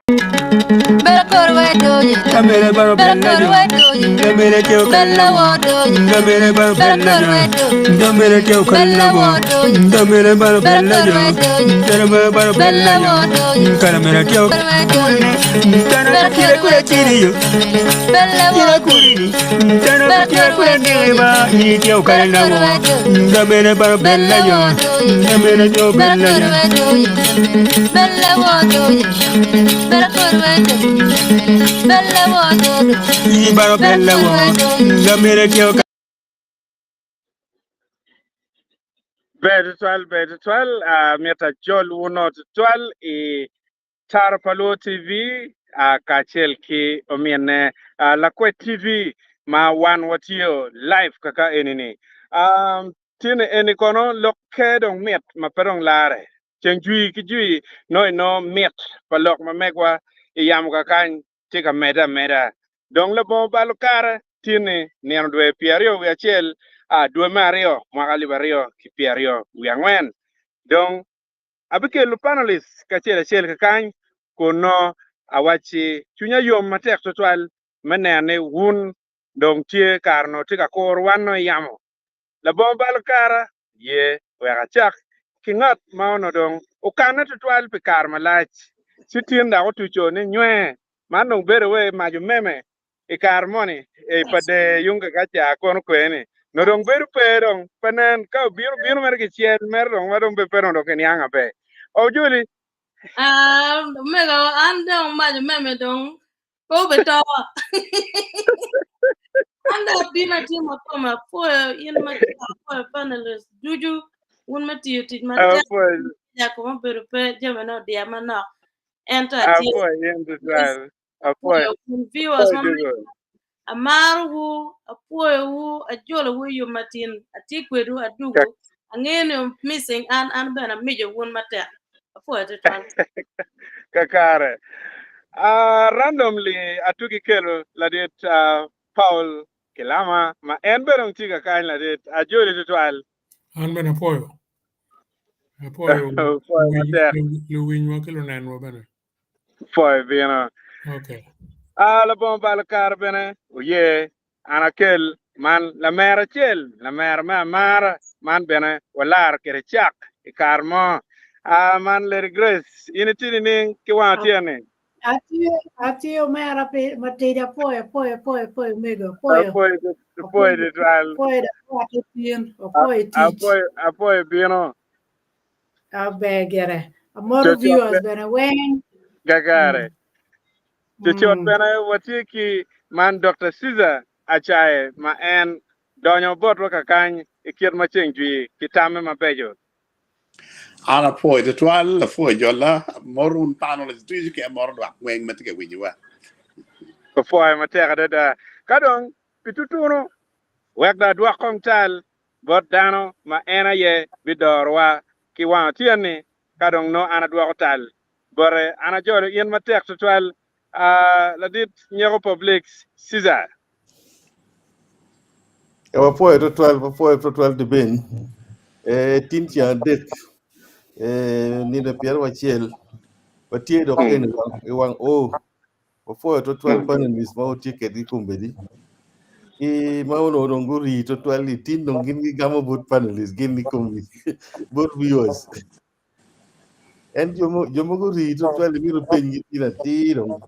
Camere baro bella yo, camere teo callamo, camere baro bella yo, camere teo callamo, camere baro bella yo, camere baro bella yo, camere teo tana kira kura kiri yo, kira kuri, tana kira kura kiri ba, ni teo callamo, camere baro bella yo, camere teo bella yo, ni baro bella yo, camere teo Bet 12 meta jol wunot 12 i tar palo TV kachel ki omiene lakwe TV ma wan watio live kaka enini tine eni kono lokedong met ma perong lare cheng jui no met palok ma megwa iyam kakany tika meda dong lebo balukara tine nian dwe piario wiachel dwe mario mwakali bario ki piario wiangwen dong abike panelist kachel kakany kono awachi chunya yom matek total menene wun dong tie karno tika kor wano yamo la bombal kara ye wega chak kingat maono dong ukana total pe kar malach sitin da otucho ne nywe manong bere we maju meme e kar moni e pade yunga kacha kono kwene no dong beru perong panen ka biru mer ke chien mer dong wadong be perong do ken yanga be o juli Mega anda maju meme dong ko betawa anda bina tima koma po in ma po panelist juju un mati tit ma ta ya ko beru pe jama dia mana enter ti viewers mam amaru apoyo ajolo wu matin atikwedu adugo angene missing an bana mijo won mata apoyo to kakare randomly atuki kelo ladet Paul Kilama ma en berong tiga kain ladet ajoli total an bena poyo lu win wa kilo nan wa bena poyo bino okay la bon bal kar bene oye anakel man la mera chel la mera ma mara man bene walar kere chak ikarmo man le grace initini ni kiwatiane Atio mera pe materia poe mega poe de tral poe da tien poe teach apoy bino begere amor viewers bena wen gagare chot bena watiki man Dr. Caesar achae ma en donyo bot waka kany ikier macheng jwi kitame mabejo ana poi de twal la foi jolla morun tano le tuji ke mor wa weng met ke wiwa ko foi mateka da kadong pitutuno wekda dwa kongtal bot dano ma ena ye bidorwa ki wa tiani kadong no ana dwa kotal bore ana jore yen matek twal la dit nyego public Caesar wa poe to 12 de ben tin tia dek ni de pier wa chiel wa tie do ken wang o poe to 12 panen mis ma o ticket di kumbedi ma ono no nguri to 12 tin no gin gi gamo bot panelist gin ni kumbi bot viewers en jomo guri to 12 mi ro pengi ina tiro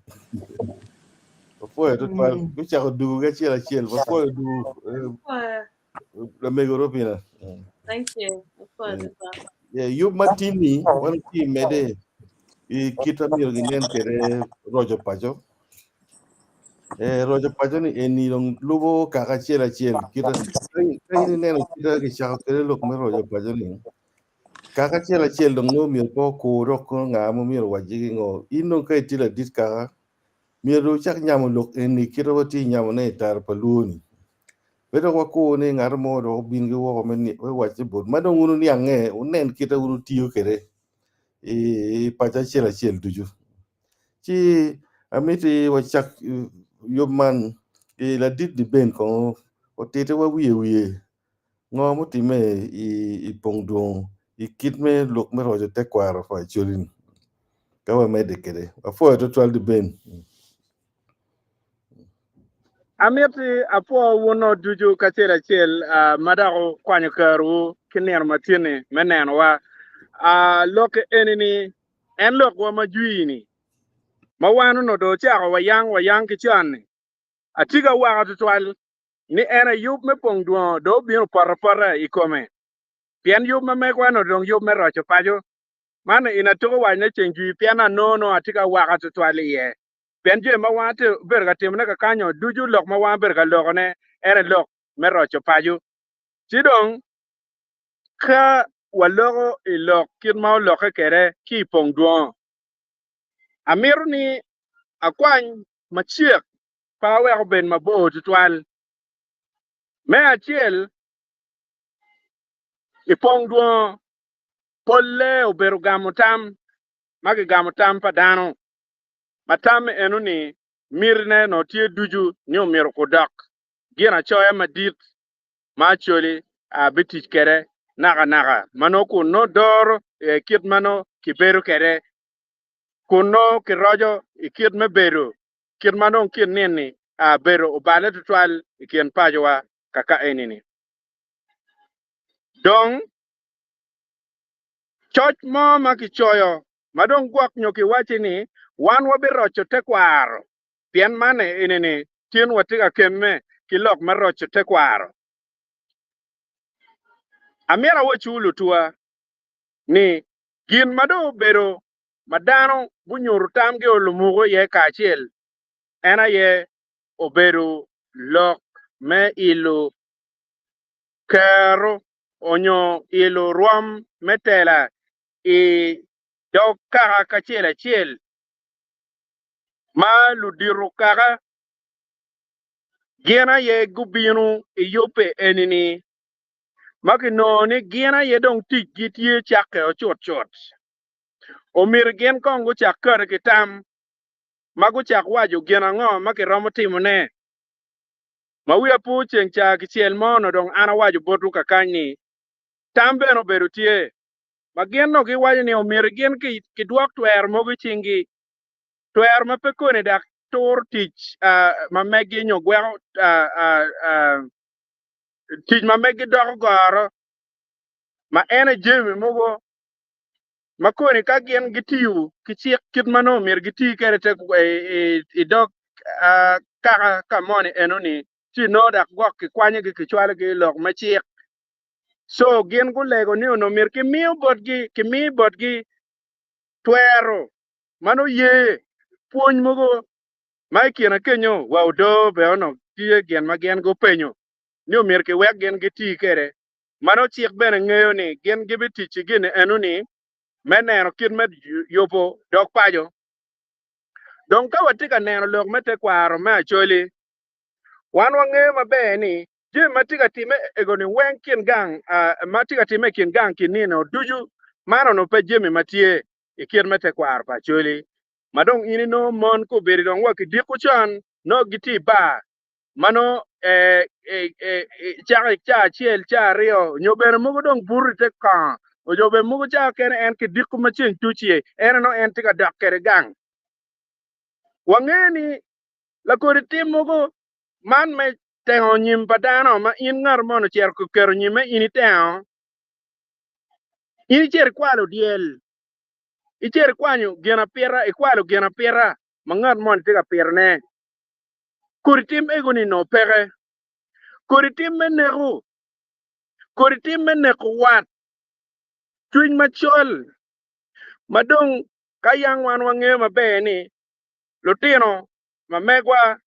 poe to 12 ku cha du ga chiel poe du la megoropina thank you you matini one team mede kita miro ginen kere rojo pajo ni eni long lubo kaka chiel kita ni neno kita ki chako kere lok me rojo pajo ni kaka chiel dong no miro ko roko ngamo miro wajigi ngo ino kai tila dit kaka miro chak nyamo lok eni kita wati nyamo ne tar paluni bedo wako ne ngar mo do bin go wo men ni wachi bud madong unu ni ange unen kita unu tiyo kere paja chiel duju chi amiti wachak yoman la dit di ben ko o tete wa wiye ngo mutime i pongdong i kitme lok me rojo tekwaro fa cholin Kawa medicare. Afoyo to 12 ben. Amiti apo wono duju kachela chel madaro kwanyo karu kinyer matini menen wa lok enini en lok wa majuini mawanu no do cha wa yang kichani atiga wa tutwal ni ena yub me pong do bino para ikome pian yub me kwano dong yub me rocho pajo mana ina to wa ne chengi piana no atiga wa tutwal ye Benje ma wante berga timne ka kanyo duju lok ma wan berga lokone ere lok me rocho paju chidong ka walogo ilok kin ma loke kere ki pong duon amir ni akwany machiek pa we ben mabo tutwal me achiel ipong duon polle oberu gamutam magi gamutam padano matam enuni mirne no tie duju ni omiru kudak gina choya madit macholi a bitic kere naga mano kun no dor kit mano kiberu kere kun no kirojo ikit me beru kit mano kit nini a beru ubale tutwal ikien pajwa kaka enini dong choch mo makichoyo madong gwak nyoki wachi ni wan wabirocho tekwaro pien mane enini tien watiga kemme kilok marocho tekwaro amiara wachulu tua ni gin mado bero madano bunyuru tamge olumugo ye kachiel ena ye oberu lok me ilu kero onyo ilu ruam metela i dok kaka kachiel ma ludiru kaka gina ye gubinu i yope enini makino ni gina ye dong tik gitie chake ochot omir gen kongo chak kar kitam magu chak waju gen ango makiromo timone mawia pu cheng chak chiel mono dong ana waju botu kakani tam beno beru tie magien no gi waju ni omir gen ki duok twer mogu chingi twer mapekone dak tur tich mamegi nyogweo tich mamegi dok goro ma ene jemi mogo makoni ka gien gitiu kichiek kit mano mir giti kere te i dok kaka kamoni enoni ti no dak gok ki kwanye gi kichwale gi lok machiek so gien gu lego ni no mir ki miu botgi twero mano ye puony mogo mai kiena kenyo waudo be ono tie gien ma gien go penyo ni mir ki wek gien giti kere mano chiek bene ng'eyo ni gien gibi tich gini enoni meneno kit med yopo dok pajo don ka watika neno lok mete kwaro ma choli wan wange mabe ni je matika time egoni wen kin gang matika time kin gang kinino duju mano no pe jemi matie ikir mete kwaro pa choli madong ini no mon ko beri don wa kidiku chan no giti ba mano cha chiel cha rio nyober mugo dong buru te ka ojobe mugo cha ken en ke diku machin tuchie en no en tika dak kere gang wangeni la kori tim mugo man me tengo nyim padano ma in ngar mono cher ko kero nyime ini teo ini cher kwalo diel icher kwanyo gena pera ikwalo gena pera mangar mon tika perne kori tim egoni no pere kori tim meneru kori tim meneku wat tuny machol madong kayang wan wange mabe ni lutino mamegwa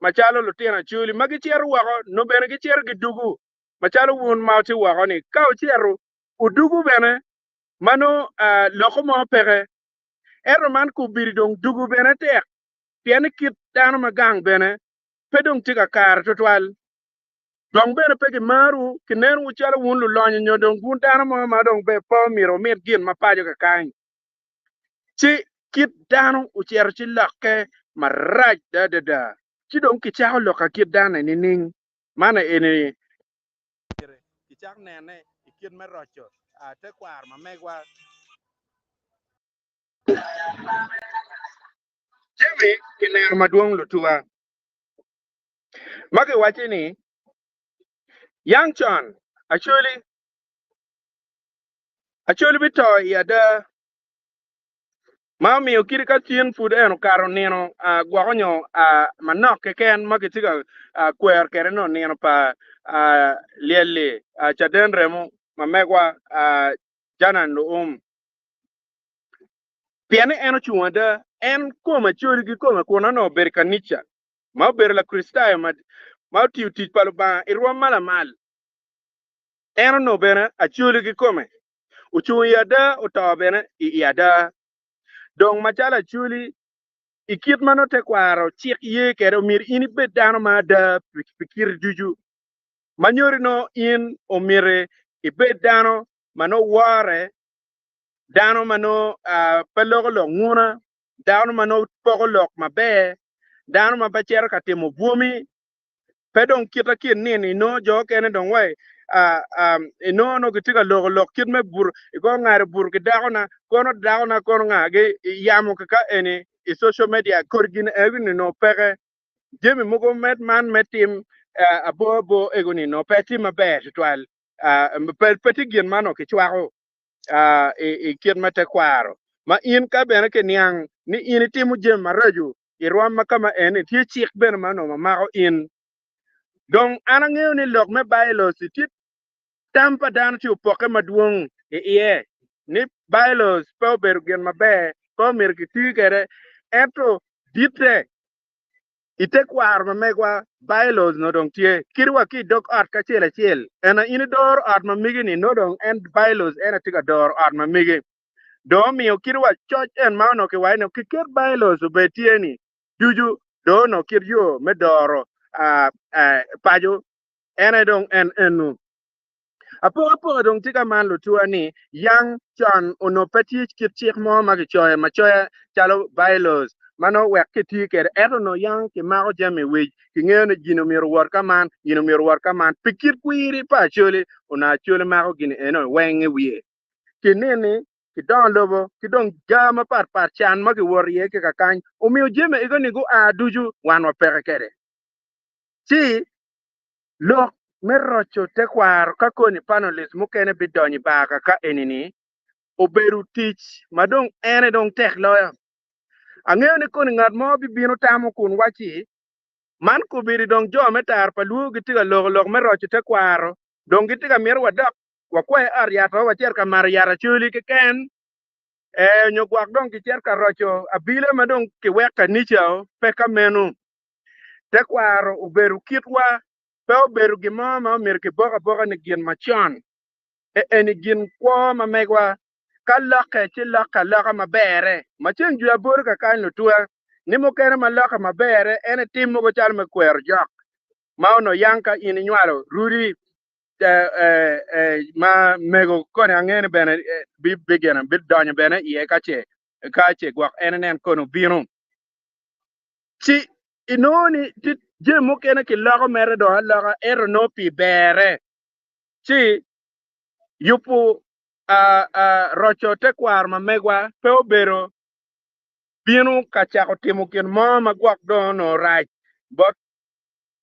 machalo lutino chuli magi cheru wako no bene gi cheru gidugu machalo wun mauti wako ni ka cheru udugu bene mano loko mo pege ero man ku biri dong dugu bene tek pieni kit dano magang bene pedong tika kar tutwal dong bene pegi maru kiner wu chalo wun lu lonyo nyodong gun dano mo madong be po miro mit gin mapajo ka kany ci kit dano ucher ci lakke maraj da ci don ki chao loka kit dano ni ning mana ene ki chak nene kit me rocho te kwar ma megwa Jimmy kiner maduong lutua. Magi wachi ni Young John actually bito yada mami okiri ka chien food eno karo neno gwakonyo manok keken magitiga kwer kere no neno pa lieli chaden remo mamegwa janan no piane eno chuanda en koma chori gi koma kona no ber kanicha ma ber la kristayo ma tiu tich palo ba irwa mala mal eno no bena achuli gi kome uchu yada utobene yada dong machala chuli ikit mano tekwaro chik ye kero mir ini bedano ma da pikir juju manyori no in omire ibedano mano ware dano mano pelogolo nguna dano mano pogolok mabe dano mabachero katimo bumi pedong kita kin nini no jo kene dong wai no no kitiga logo lok kit me bur ko ngare bur ke dagona kono ngage yamu ka eni social media korgin evini no pege jemi mugo met man metim abo egoni no peti mabe twal peti gin mano ke chwago kit mate kwaro ma in ka bene ke niang ni in timu jem maraju irwam kama eni ti chik ben mano ma in dong anangeo ni lok me bailo sitit tampa dan ti upoke maduong iye ni bailos po bergen mabe po mirgiti kere eto dite ite kwar mamegwa bailos no dong tie kirwa ki dok art ka chiel ena ini dor art mamigi ni no dong and bailos ena tiga dor art mamigi do miyo kirwa church en mano ke waino kiker bailos ubetie ni juju do no kirjo medoro pajo ena dong en enu apo dong tika man lutua ni yang chan ono peti kit mo magichoya machoya chalo bailos mano wek kiti ker eto no yang ki mago jame wej ki ngene jino mir war kaman pikir kwiri pa chole ona chole mago gini eno wenge wiye kinene ki don lobo ki don gama par chan magi wor ye ke kakany omiyo jeme igoni go duju wan wa pere kere si lok merocho tekwar kakoni panelist mukene bidonyi baka ka enini oberu tich madong ene dong tek loyo ang'eyo ni koni ng'at mo bibino tamo kun wachi man kubiri dong jo metar paluo gitiga lok merocho tekwaro dong gitiga mier wadak wakwae ariato wacher kamar yara chuli kiken nyogwak dong kicher karocho abile madong kiweka nichao peka menu tekwaro uberu kitwa pe oberu gimo ma omir ki boka ni gin machon eni gin kwo ma megwa ka loke chi loka mabere macheng ju abor ka kan lutua ni mokere ma loka mabere ene tim mogo chal me kwer jok ma ono yanka in nywalo ruri ma mego kone ang'ene bene bi bigena bi donyo bene iye kache gwak ene nen kono bino si inoni ti je mokene ki logo mere do logo ero no pi bere si yupu rocho tekwar ma megwa pe obero binu ka chako timo kin mo ma gwak do no raj bot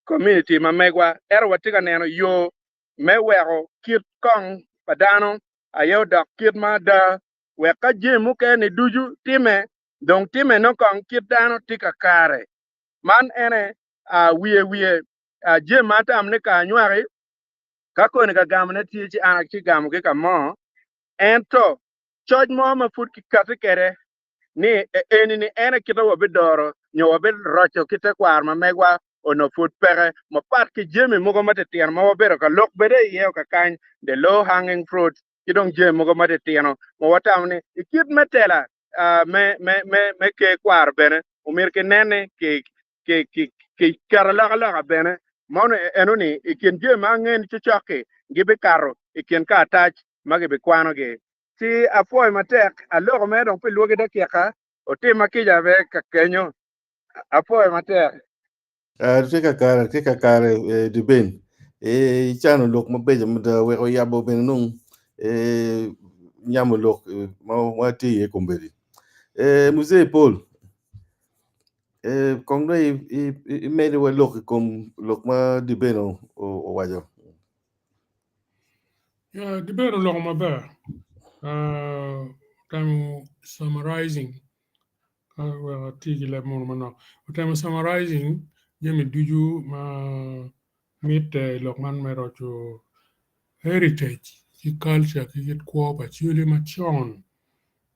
community ma megwa ero watiga neno yo me weko kit kong padano ayo dok kit ma da weka je mokene duju time dong time no kong kit dano tika kare man ene wiye je matam ne ka nywari ka kone ka gam ne tie chi ana chi gam ke ka mo ento choj mo ma fut ki kate kere ni ni ene kita wa bidoro nyo wa bid rocho kita kwar ma megwa ono fut pere ma pat ki jemi mugo mate tian ma wabero ka lok bede yeo ka kany the low hanging fruit kidong jemi mugo mate tiano ma watam ni ikit metela me ke kwar bene umir ke nene ke kara laka bene mono eno ni ikin jemi angen chichoke gibi karo ikin ka attach magi bi kwano ge si afoy matek aloko me dong pe luogi dakieka otima kija be ka kenyo afoy matek tika kare di ben chano lok mabeja mada weko yabo ben nung nyamo lok ma ti ye kumberi Muse Paul. Kong I made a look come look ma di beno o wajo. Yeah, the better long my bear. Time summarizing. Well, tigi le more mana. Time summarizing. Jemi duju ma meet lokman mero to heritage, the culture, the co but really machon.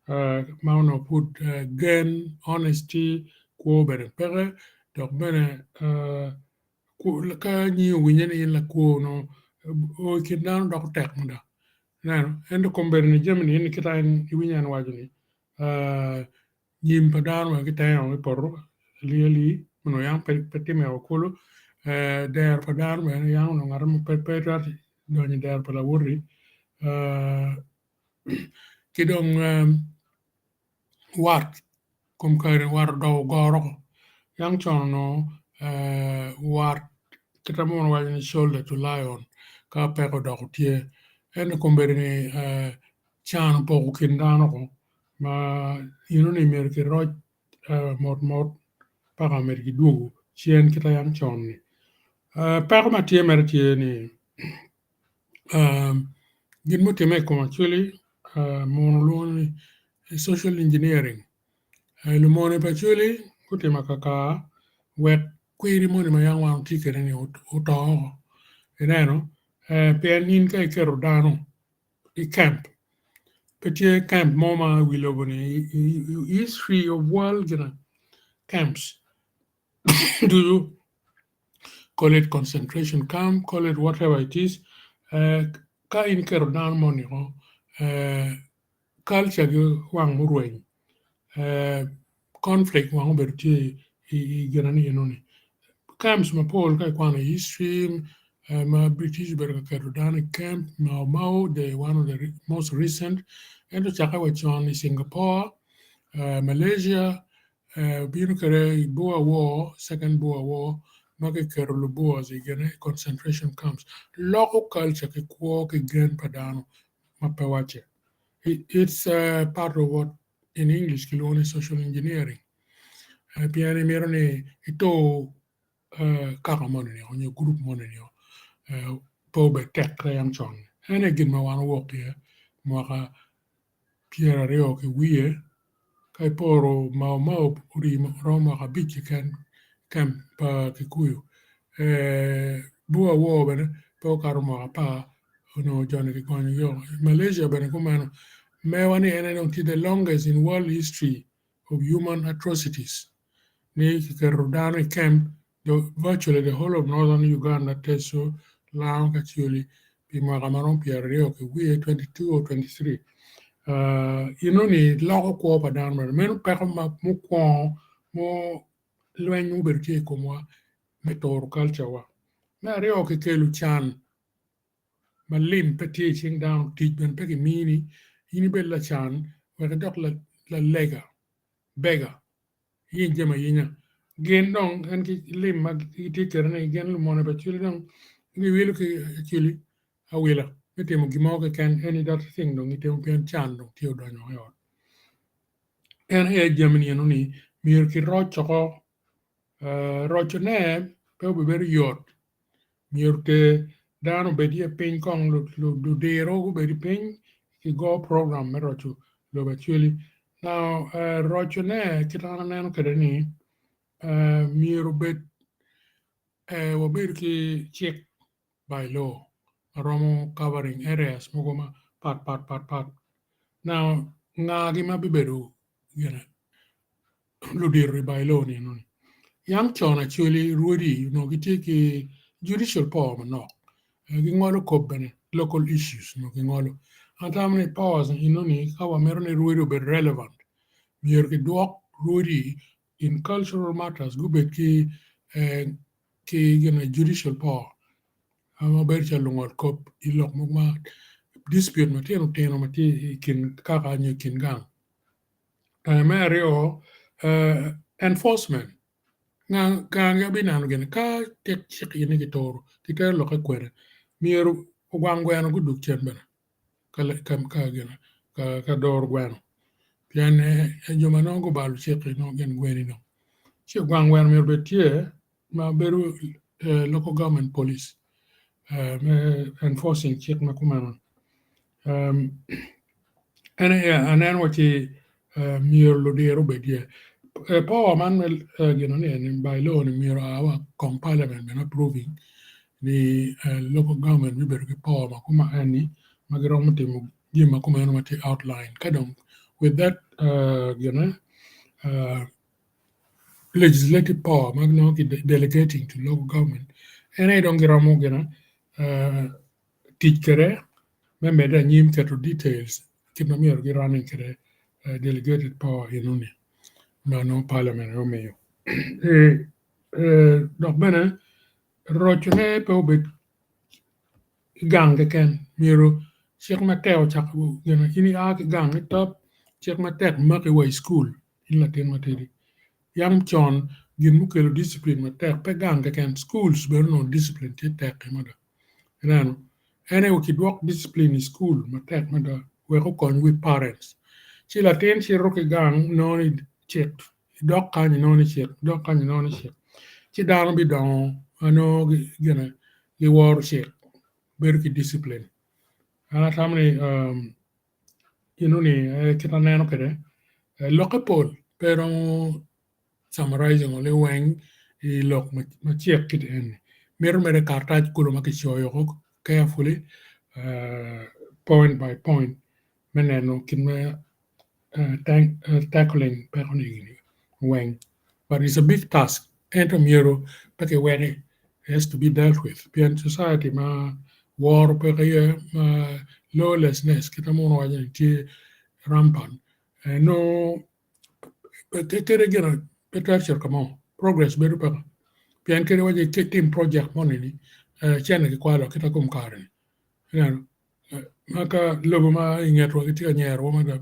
Mauno put gain, honesty, ko bere pere, dok bene ka nyi winyen in la ko no o kidan dok tek mda. Nano, endo kombere ni Germany ni kita in winyan wajuni. Nyim padan wa kita yang porro li mano yang peti me okolo der padan wa yang no ngaram pepetat do ni der pala wurri kidong wat kom kare war do goro yang chono war kita mon wajuni shoulder to lie on ka peko do tie endo kombere ni chan po kindano ko ma ni mer ke roj mot para mer ki dugu chien kita yang chon ni para ma tie mer tie ni gin mo te me ko actually mon lo ni social engineering le mon pa actually ko te makaka wet kwiri mo ni ma yang wan ti kere ni o to enano nin kai kero dano I camp Petit camp moma we love history of world camps. Do you call it concentration camp, call it whatever it is? Ka in kero dan moni ho culture wang murwen conflict wang berti ganani enoni camps ma Paul kai kwana history ma British berga kero dan camp Mau the one of the most recent and chaka wachon Singapore Malaysia binu kare Boer War, second Boer War, noke kerulu Boers again concentration camps. Local culture ke kuo ke gen padano mapawache. It's part of what in English kilone social engineering. Piani mirone ito kaka money on your group money pobe tek kayang chong. And again ma wan walk here, mwaka Pierre Reo ke wiye kai poro mau uri roma ka bichi kan pa kikuyu bua wo bene po karoma pa no jone ki konyo yo Malaysia bene kumano mewani ene ti the longest in world history of human atrocities ni kikerudano camp virtually the whole of northern Uganda teso lang kachuli pi magamaron piario ki we 22 or 23 ni loko ko pa dan men pa ma mu ko mo lwen mu berti ko mo metor culture wa na re o ke kelu chan malim peti ching down teach ben pe mini ini bella chan wa ke dok la lega bega yin jema yinya gen dong en ki lim ma ti terne gen lu mo na ba chuli dong ni wilu ke chuli awila ete mo gimo ke kan any that thing dong ite mo pian chan dong tio do no yo en Germany ni mir ki rocho ne pe be ber yot mir ke dano be die pen kong lu de ro be di pen ki go program me rocho lo actually now rocho ne ki tana ne ke ni mir be wo ber ki check by law aromo covering areas mogoma pat now ngagi ma biberu lo dirri by law ni non yang chon actually rudy gitiki judicial power no gingolo kobene local issues no gingolo antamne powers ni kawa merone rudy be relevant mier ki dok rudy in cultural matters gube ki judicial power ama bercha lungol kop ilok mugma dispute mateno mati kin kaka nyo kin gang Mario enforcement nga ga binano gen ka tek chik yene ki toro ki ter lo ka kwere mieru gwangweno guduk chen bana ka gen ka dor gweno pian joma no go balu cheke no gen gweni no che gwang wer mer betie ma beru local government police enforcing check ma kumano and what mir lo de robedie power man by law ni our parliament been approving the local government we better power ma kuma ani magiro mutimu jima kuma no mati outline kadam with that legislative power magno delegating to local government and I don't get a teach kere member da nyim to details kina mi orgi running kere delegated power inuni no parliament romeo dok bene rochne pe obet gang ken miro chek ma teo chak bu ini a gang top chek ma tek ma ke way school in la ten materi yang chon gin mu kelo discipline ma tek pe gang ken schools ber no discipline te tek ma da rano ene o kidwok discipline in school ma tek ma da we ko kon with parents ci la ten ci ro ke gang no ni chek dok kan no ni chek dok kan no ni chek ci daano bi don ano gena gi wor chek ber ki discipline ana tamni inuni kita neno kede lokapol pero summarizing ole weng I lok ma chek kit en mere kartaj kulo ma kichoyo carefully point by point meneno kinme tackling peroni weng but it's a big task ento miro pake when has to be dealt with pian society ma war peke ma lawlessness kita mo wajan ti rampant no kere gena petar kamo progress beru pa pian kere waje team project money ni chene ki kwalo kita kum karen you maka lobo ma ingetro kiti nyero ma da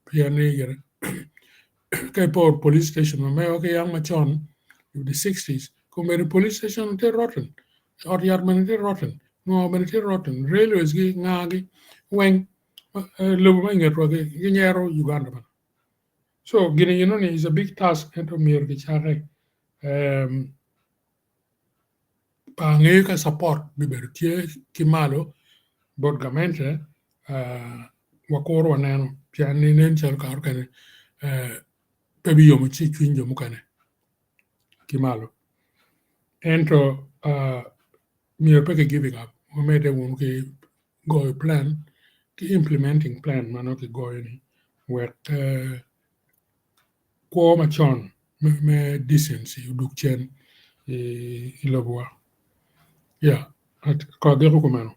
pian ni gere kai por police station ma okay yang ma chon in the 60s come the police station te rotten or yard man te rotten no man te rotten railways gi ngagi wen lobo ma ingetro ki nyero Uganda man. So Guinea is a big task into mir ki chare pange ka support bibertie kimalo borgamente wakoro wanano piani nen chal kar kane pebi yomu chi kwinjo mukane kimalo ento mir peke giving up umede won ki go plan ki implementing plan mano ki go ni wet ko machon me decency duk chen ilobwa yeah at ko gero kumano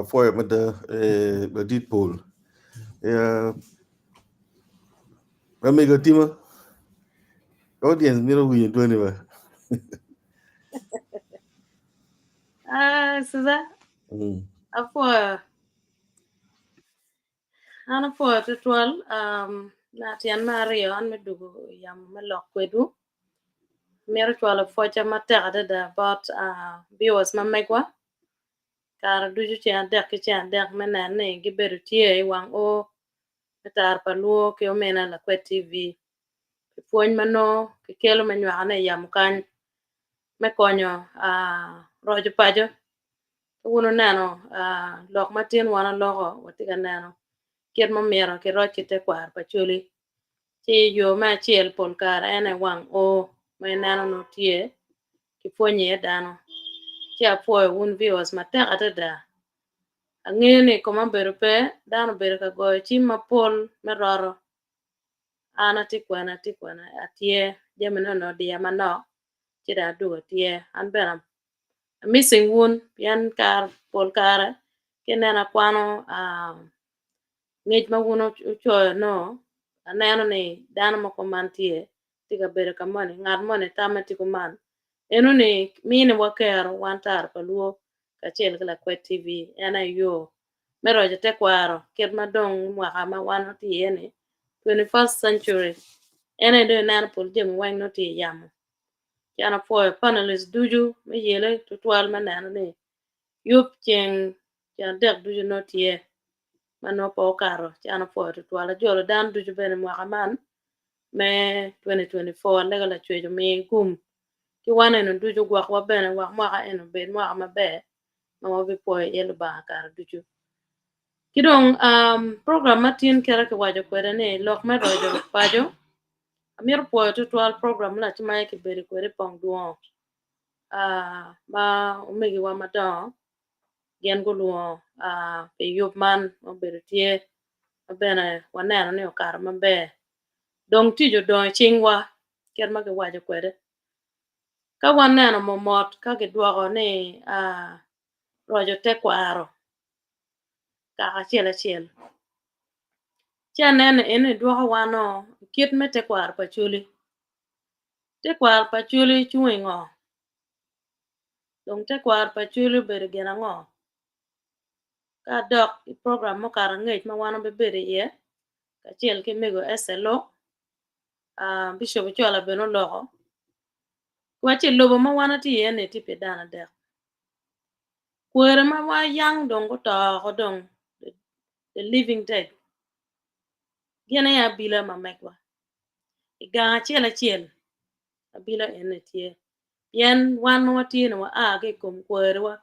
for with the deed poll amigo tima audience miro wi to ni ba Suza apo ana po tutual na tian mario an medugo yam melok kwedu mero twala focha matada da about bios mamegwa kar duju ci andek menane giberu tie wang o tar paluo ke o mena la kwet tv puonj mano ke kelo manywane yam kan me konyo rojo pajo uno neno lok matin wana logo watiga neno kier mamero ke rochi te kwar pachuli ci yo ma chiel pol kar ene wang o me neno no tie ki puonye dano ci apuoyo un viewers matek atada ang'eni koma bedo pe dano bedo ka goyo chim mapol meroro ana tikwena atie jemino no dia manok chida dugo tie an bena missing wun pian kar pol kare kinena kwano ngej ma wuno uchoyo no aneno ni dano moko mantie tiga bedo kamani ng'at mone tama tiko man eno ni mine wakero wantar paluo kachiel kala kwet tv ena yo meroje te kwaro ket madong mwaka ma wano tiye ni 21st century ena do nan pol jem wang no ti yamo yana po panelist duju me yele to twal manana ni yup cheng ya dek duju no tiye mano po karo chano po to twala jolo dan du bene mwakaman me 2024 lega la chwejo mi kum ki wane no du gwa kwa bene wa mwaka eno be mwaka mabe ma bi po yelo ba kar du kidong program matin kera ke wajo kwere ne lok me rojo pajo amir po to twal program la chima ke beri kwere pong duo ma umegi wa madon gen go luo pe yob man o berutie bene waneno ni okar mabe dong tijo don chingwa ker ma ke wajo kwede ka waneno momot ka ke duogo ni rojo tekwaro kaka chiel chanene ene duogo wano kit me tekwaro pachuli chuwe ngo dong tekwaro pachuli bere gena ngo ka dok program mo kara ngej ma wano be bere ye ka chiel ke mego SLO bishop chola beno logo wache lobo ma wana ti yene ti pedana de kwere ma wa yang dong ko to dong the living dead gena ya bila ma mekwa iga chiel abila ene tie yen wan wa ti no ke kom kwere wa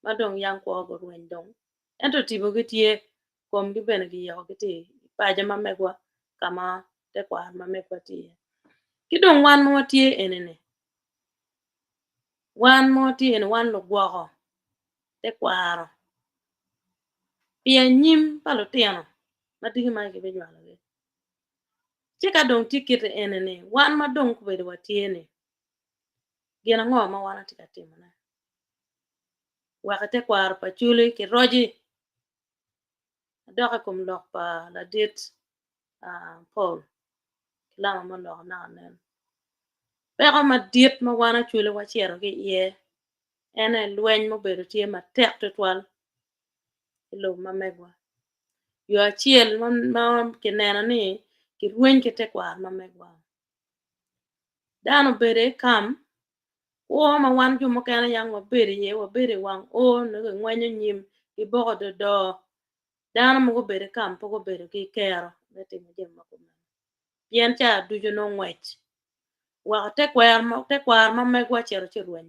ma dong yang ko go wen dong ento tibo ke tie kom gi bene gi yo ke ti pa jama mekwa kama te kwa ma mekwa ti kidong wan wa ti ene wan mo ti ene wan lo gwo te kwaro pia nyim palo tiano madigi ma ke be jwala ge chika dong tikete enene wan ma dong ko be watiene gena ngo ma wana tika timana wakate kwaro pa chule ke roji doka kum lok pa la dit Paul lama ma lok na nen pero ma dit ma wana chule wa chiero ke ye ene lwen mo be tie ma tek to twal lo ma megwa yo achiel ma ke nena ni ki rwen ke te kwar ma megwa dano bere kam o ma wan ju mo kana yang wa bere ye wa bere wang o no ngwanyo nyim i bogo do dano mo bere kam po bere ki kero bete mo jem ma ko yen cha du jo no ngwech wa te kwar ma megwa chero chirwen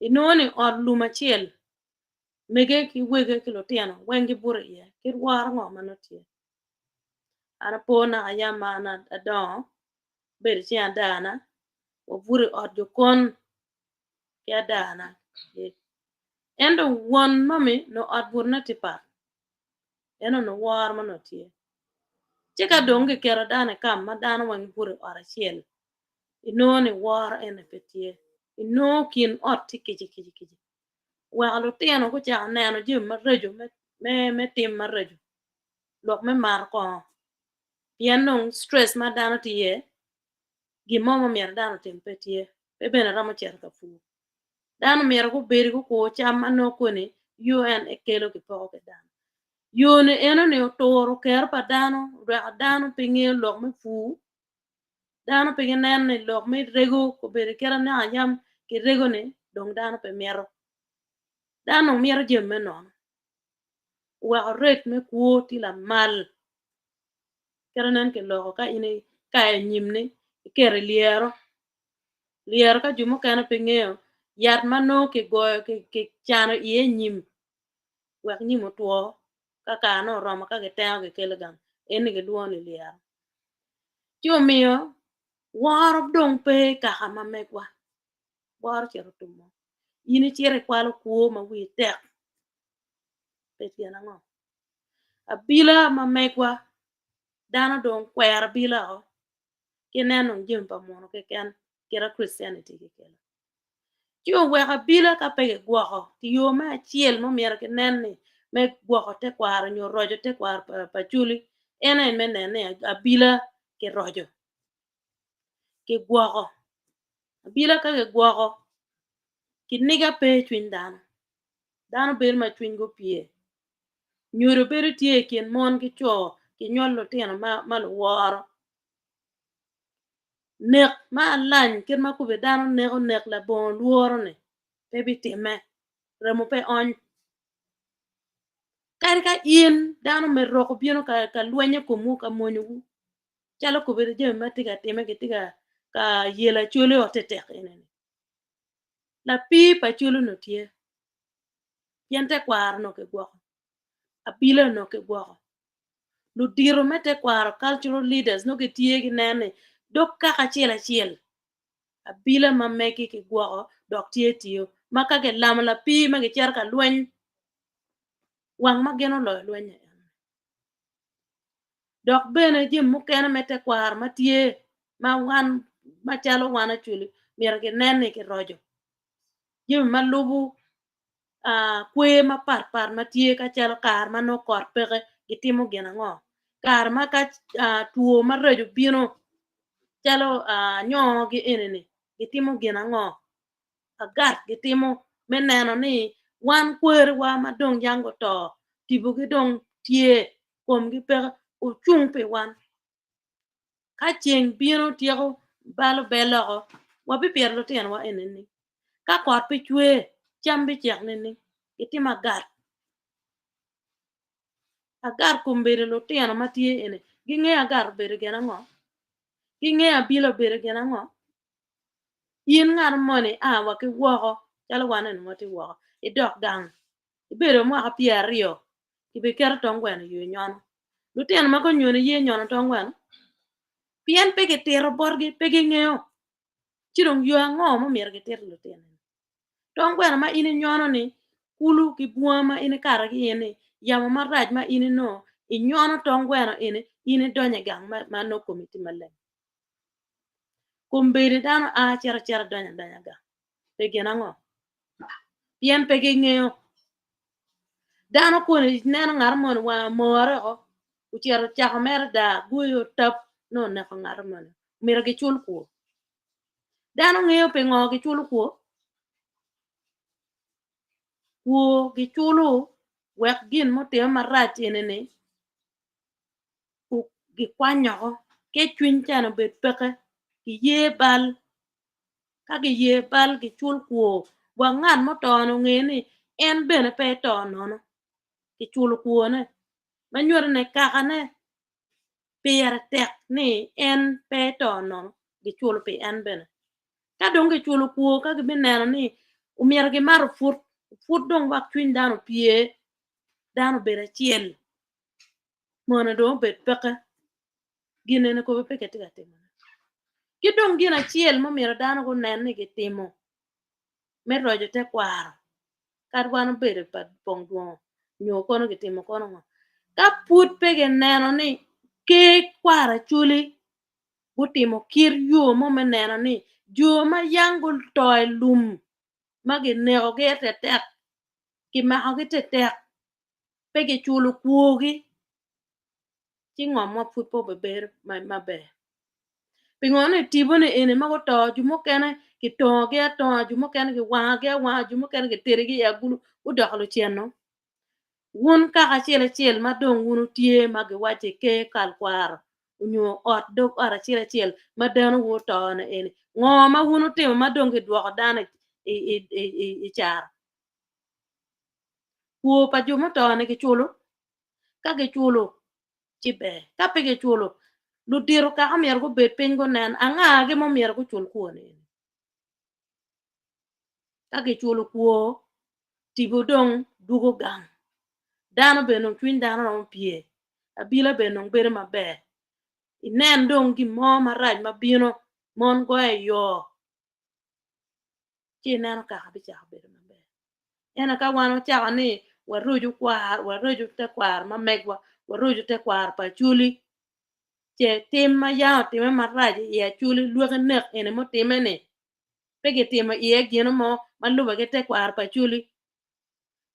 inoni od luma chiel mege ki wege ki lotiano wengi bure ye ki war ngo manotie ana pona ayama na adon bere chi adana o bure od jokon ya dana endo won mami no od bur na tipa eno no war manotie chika donge kero dana kam ma dana wengi bure ora chiel inoni war ene petie ino kin od tikiji wa lotiano ko cha neno jim marejo me tim marejo lok me mar ko piano stress ma dano tie gimomo mier dano tempetie be bene ramo cher ka fu dano mier ko beri ko cham anoko ni UN ekelo ki poko ke dano yone eno ne otoro ker pa dano ra dano pinge lok me fu dano pinge nen ne lok me rego ko beri kera na ayam ki rego ne dong dano pe miero dano miero jemme non wa ret me kuoti la mal kera nan ke loko ka ine ka nyimne kere liero ka jumo kana pengeo yat mano ke goyo ke chano iye nyim wek nyim otwo kaka no roma ka ke teo ke kele gam eni ke duoni liero chumio waro dong pe kaka mamegwa waro chero tumo ini chere kwalo kuo ma wi tek pe tiana ngo abila mamegwa dano dong kwer bila o kineno jimpa mono ke ken kera Christianity ke kela yo weka bila ka pege gwoko ti yo ma chiel mo miera ke nenni me gwoko te kwaro nyo rojo te kwaro pa chuli ena en menene abila ke rojo ke gwoko abila ka ke gwoko ki niga pe chwin dano ber ma chwin go pie nyoro bero tie kien mon ki cho ki nyollo tieno ma lo woro nek ma lany ken ma kube dano nek la bon luoro ne pe bitime remo pe on ka ien dano me roko bino ka luenye komu ka monyu chalo ko bere je matiga time ke tiga ka yela chule otete enene la pi pa chulu no tie yente kwar no ke gwo apila no ke gwo lu diro mete kwar cultural leaders no ke tie gi nene dok ka chiel apila ma meki ke gwo dok tie tio maka ke lam la pi ma ke char ka luen wang ma geno lo luen dok bene jim mukene mete kwar ma tie ma wan ma chalo wana chuli mier ke nene ke rojo jim ma lubu kwe ma par ma tie ka chalo kar ma no kor peke gitimo gena ngo kar ma ka tuo ma rojo bino chalo nyo gi enene gitimo gena ngo agat gitimo meneno ni wan kwer wa ma dong jango to tibu gi dong tie kom gi peke uchung pe wan ka cheng bino tiego balo belo wa bi pierlo tien wa enene ka kor pe chwe cham bi chek nene itima agar kumbere lo tien ma tie ene ginge agar bere gena ngo ginge abilo bere gena ngo yin ngar mone wa ke wo chalo wanen mo ti wo idok gang ibero mo ka pierio ibe ker tongwen yo nyon lo tien ma ko nyone ye nyon tongwen pien pe ke tero borgi pe ge ngeo chirong yo ngo mo mier ke ter lo tien tongwen ma ine nyono ni kulu ki buama ine kara ki ene yamo maraj ma ine no inyono tongwen ine donye gang ma no komiti malen kumbere dano chera donya ga pe gena ngo pien pe ge ngeo dano ko ni neno ngar mon wa more o uchero chako mer da guyo tap no ne ko ngar mon mira ge chul ko dano ngeo pe ngo ge chul ko ge chulu wek gin mo te marach enene gi kwanyo ke chwin chano bet peke ki ye bal ka gi ye bal gi chul ko wa ngan mo tono ngeni en bene pe tono no ki chul ko ne manyor ne kaka ne pier tek ni en pe tono gi chul pe en bene ka dong gi chul ko ka gi beneno ni umier gi mar fut dong wak chwin dano pie dano bere chiel mona do bet peke gine ko be peke tiga timo ki dong gina chiel mo miro dano ko nen ni gitimo me rojo te kwaro kar wano bere pa pong duo nyo kono gitimo kono ngo ka put pege neno ni ke kwara chuli gutimo kir yo mo me neno ni jo ma yangul toy lum magi nego ge tek ki ma ho ge tek pege chulu kuogi ti ngom mo put po be ber ma be pingone tibone ene mago to jumo kene ki to ge to jumo kene ki wa jumo kene ki tere gi agulu udoklo chieno wun ka chiel ma dong wunu tie magi wache ke kal kwar unyo ot dog ara chiel ma dano wo to na ene ngo ma wunu timo ma dong ki dwoko dana i char kuo pa jumo to ne ki chulo ka ki chulo chibe ka pe ki chulo lu diro ka amier go bet piny go nen anga ge mo mier go chul kuo ne ka ge chul kuo tibo dong dugo gang dano be no twin dano no pie abila be no bere mabe inen dong gi mo maraj mabino mon go e yo chi neno ka bi cha bere mabe ena ka wano cha ni waruju te kwar ma megwa waruju te kwar pa chuli che tim ma yao tim ma raje ya chuli luoge nek ene mo timene pege tim ye gino mo maluba ge te kwar pa chuli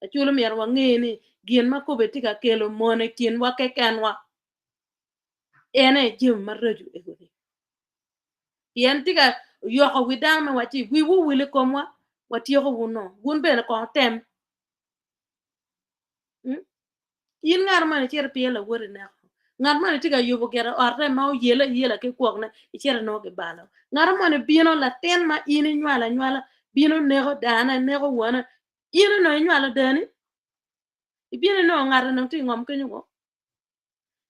a chuli mier wangeni gin ma ko betika kelo mone kin wa ke kanwa ene jim maraju egodi yen tiga yoko widama wachi wi wu wile komwa wati yoko wuno gun bene ko tem yin ngar mane cher piela wori na ngar mane tiga yubo gera orte ma o yela ke kwokna cher no ke balo ngar mane bino la ten ma ini nyala bino nego dana nego wana ino no nyala dani ibine no ngare no ti ngom kenyo go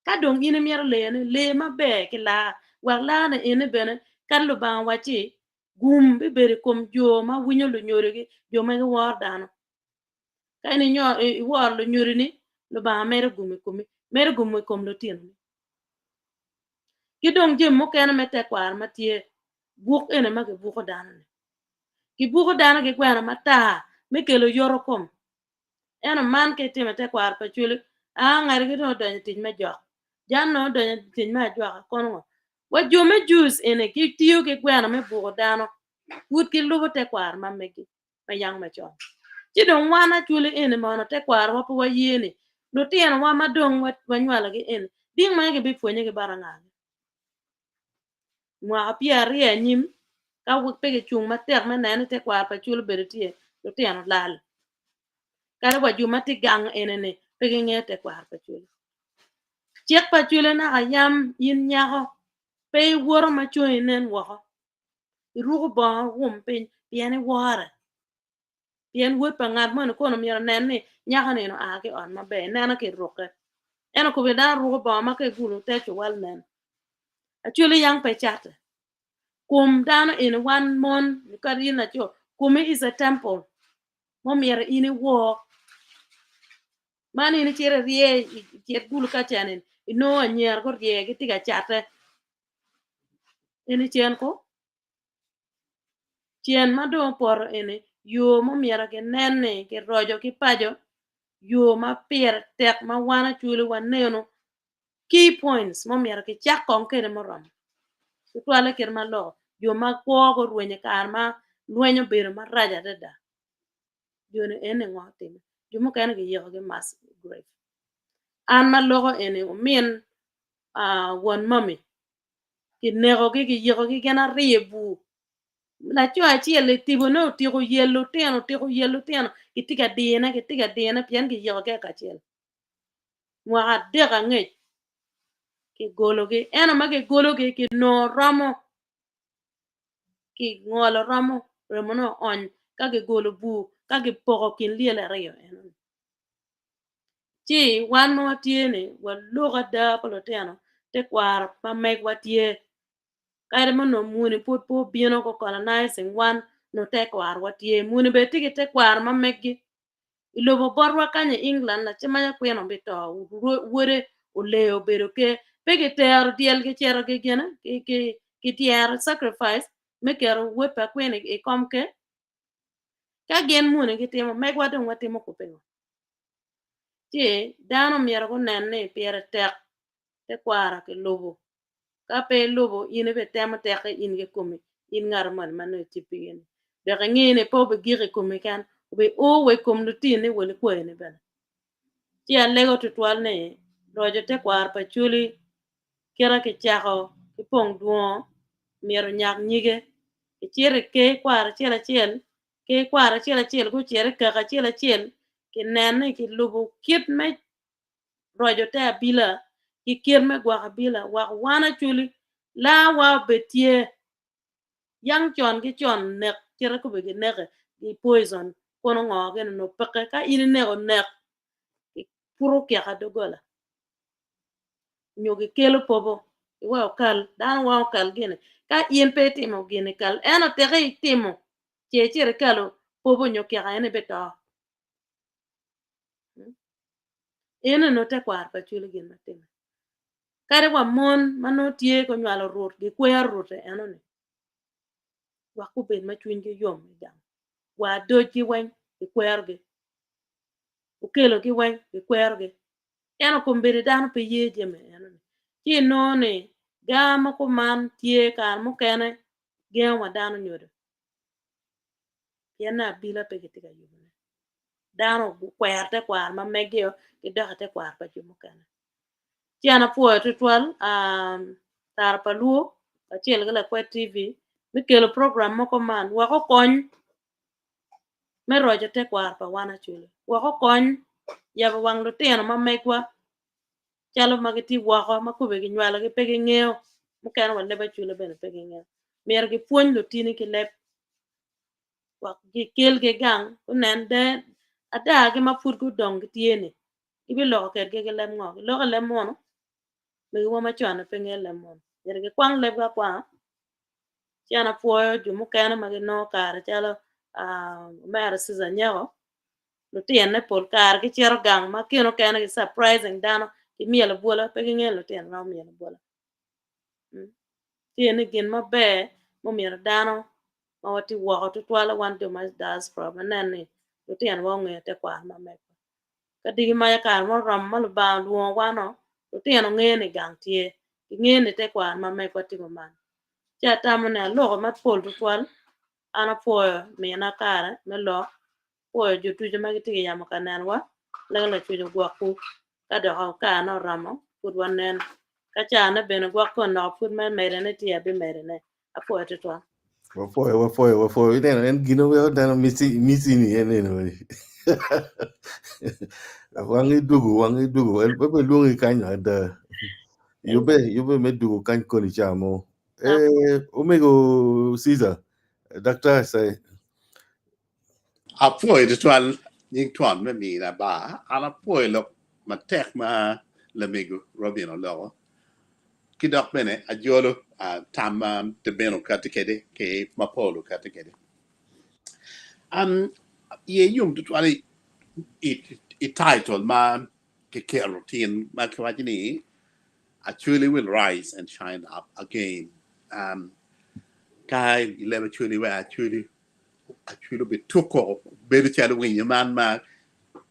ka dong ine mier le ma be ke la war la na ene bene kan lo ba wachi gum be bere kom jo ma winyo lo nyorege jo ma war dano ka ni nyo war lo nyori ni lo ba mere gume kom lo tin ki dong jem mo ken mete kwar ma tie buk ene ma ke buko dano ki buko dano ke kwara mata me kelo yoro kom ena man ke timete kwar pa chule a ngari ke no donyo tij me jok jan no donyo tij me jok kono wa jume juice ene ki tiyo ke kwara me buko dano wut ki lubo te kwar ma megi ma yang ma chon ti don wana chule ene ma no te kwar wa po yene no tien wa ma dong wa nywala ge ene ding ma ge bi fwenye ge baranga mwa pia rie nyim ka wuk pege chung ma tek ma nene te kwar pa chule beretie no tien lal kare wa juma ti gang enene pege ngete kwar pa chule chek pa chule na ayam yin nyaho pe woro ma chue nen wo irugo bo rum pin piene wore pien wut pa ngat mo ko no mi nen ni nyaha ne no age on ma be nena ke roke eno ko be da rugo bo ma ke gulu te chwal nen a chule yang pe chat kum dano in one month ka ina cho kumi is a temple mo mi ini wo mani ni chere rie chet gulu ka chanen ino nyer ko rie ki tiga chate ini chen ko chien ma do por ene yo mo miera ke nenne ke rojo ki pajo yo ma pier tek ma wana chulu waneno key points mo miera ke chak kon kere mo rom to twale ker ma lo yo ma ko ko ruenye kar ma luenyo bero ma raja dada yo ne ene ngotin yo mo kan ke yo ke mas grave an ma logo ene o min won mami ki nego ki yo ki gena rebu la cho achiel le tibo no tiko yelo teno ki tiga dena pian ki yo ke kachiel mwa de ga nge ki golo ki ena ma ki golo ki no ramo ki ngolo ramo remo no on ka ki golo bu ka ki poko kin liela reyo ena ti wan mo tiene wa loga da polo teno te kwar pa meg watie kare mo no muni put po bieno ko colonizing wan no te kwar watie muni be tigi te kwar ma meggi ilobo borwa kanye England la chimanya kweno bito wore oleo bero ke pege ter diel ke chero ke gena ki tier sacrifice me kero wepa kwene e komke ka gen muni ki timo megwa dong watimo kupego ti dano miero ko nenne piere tek te kwara ke lobo ka pe lobo ine be tema tek in ke kumi in ngar man mano tipien de ngene po be gire kumi kan be o we kum no tine wele ko ene ben ti alego tutwal ne rojo te kwar pa chuli kera ke chako ki pong duo miero nyak nyige ke chere ke kwar chiel ko chere ka chiel ke nene ki lobo kit me rojo te abila ki kir me gwa abila wa wana chuli la wa betie yang chon ki chon nek chere ko be nek ki poison kono ngo gen no peke ka ini nek ki puro kya ka dogola nyogi kelo pobo wa kal dan wa kal gene ka ien pe timo gene kal ena tere timo chere kalo pobo nyokya ene beto ene no te kwar pa chuli gin matime kare wa mon mano tie ko nywalo rut gi kwer rut eno ne wa ku ben ma chuny gi yom jam wa do ji wen gi kwer gi u kelo gi wen gi kwer gi eno ko mbere dan pe ye jeme eno ne ti no ne gama ko man tie kan mo kene gen wa dan nyodo yana bila pe gitiga yum ne dano kwer te kwar ma megyo gi do te kwar pa jumo kana tiana po tutwal tar paluo achiel gala kwa tv mikelo program moko man wako kony me rojo te kwar pa wana chule wako kony yaba wang lo teno ma megwa chalo magiti wako makube gi nywalo gi pegi ngeo mukana wale ba chule bene pegi ngeo mer gi puony lo tini ki lep wak gi kel ge gang unen de ada gi mapur gu dong tiene ibi lo ke lem ngo lo ke lem mo me wo ma chwana pe nge lem mo yere ke kwang leb ga kwa chana po ju mu kana ma no kar chala mer siza nyago lo tien ne pol kar ke chero gang ma kino kana ke surprising dano ki mielo bola pe nge lo tien na mielo bola tien gin ma be mo mielo dano ma wati wo to twala wan do ma das from nene lo tien wo nge te kwa ma me ka digi ma kar mo ram ma lo ba luo wa no lo tien nge ni gang tie nge ni te kwa ma me ko ti man cha tamane lo ma pol to twal ana po me na kara me lo po ju tu ma ti ya ma kanan wa la tu ju gwa ku ka do ka no ramo put wanen ka cha na be no gwa ko no put ma me ne ti ya be me ne a po to twal Wafoi neno en gino we neno misi ni en neno wangi dugu el bebe luongi kanyo ada yobe me dugu kany koni chamo omego Caesar doctor say apoy de twal ning twan me mi na ba ana poy lo ma tek ma le migu robino lo ki dok bene a jolo tam de beno katikede ke ma polo katikede ye yum de twal it title ma ke routine ma kwajini actually will rise and shine up again kai lebe actually we actually be toko beru chalo win man ma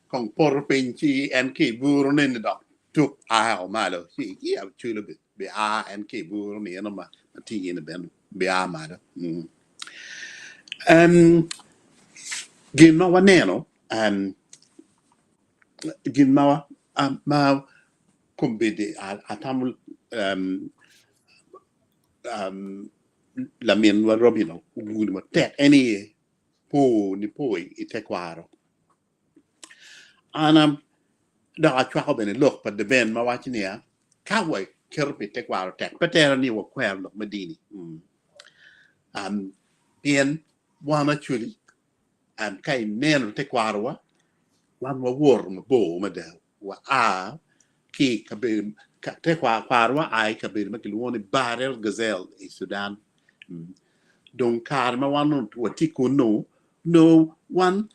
kong por pinchi en ki buru nen dok tuk a ma lo si ki actually be a en ki buru ni no ma ti in ben be a ma do gin ma waneno gin ma ma kumbede atamul la mien wa robino uguni ma tek any po ni poi i tekwaro anam da a chwa bene look pa de ben ma wachinia ka wai kerpi tekwaro tek patera ni wa kwer look medini bien wana chuli kai neno tekwaro wa wan wa wor ma bo ma da wa a ki kabe tekwaro wa ai kabe ma kilwoni barel gazelle i Sudan don kar ma wan wa tikuno no one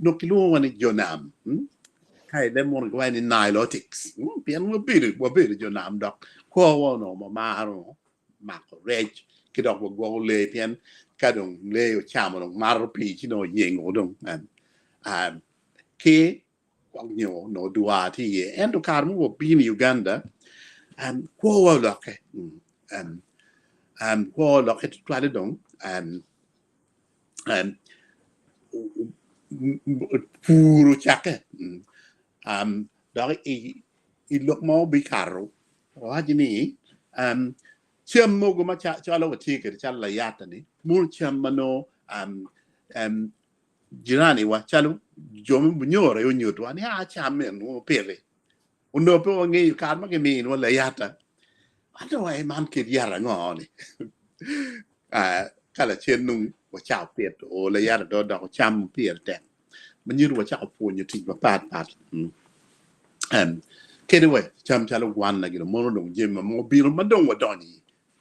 no kilo wani jonam kai dem mon go ni nilotics pian wa bir jonam dok ko wono ma maro ma ko reg ki dok go le pian ka dong le o chamo dong maro pi chi no yengo dong ki kwang nyo no dua ti ye en to kar mo bi ni Uganda ko wa lo ke ko lo ke twale dong puro chake đó i look mo bi caro wa jini chim mo go ma cha lo ti ke cha la yata ni mu chim mano jirani wa chalo jom bunyore yo nyuto ani a cha men no pele uno pe ngi kar ma ke mi no la yata ando ai man ke yara ngoni kala chen nung wa cha pet o la yata do do cham pier teมันยืดว่าจะเอาพูนอยู่ที่ปาดแค่ด้วยจำชาลวันนะกิโลมอลดงเยี่ยมมาโมบิลมาดงว่าดอนี่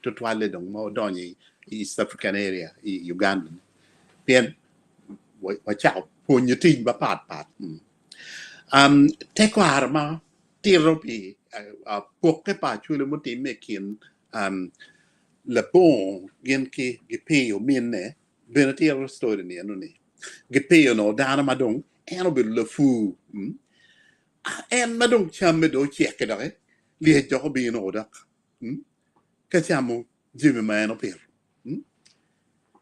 ทุกวันเลยดงมาดอนี่อีสต์แอฟริกันเอเรียอียูกันดาเปลี่ยนว่าจะเอาพูนอยู่ที่ปาดเทคว่ามาที่เราปีพวกแค่ป่าช่วยเราไม่ตีไม่เขียนละโป้เงินกี่ปีอยู่มีนเนี่ยเบนที่เราสตอรี่เนี่ยนู่นนี่gepeo no dana madong eno be le fu en madong chamme do cheke dare li jo be no da ka chamo jime ma no per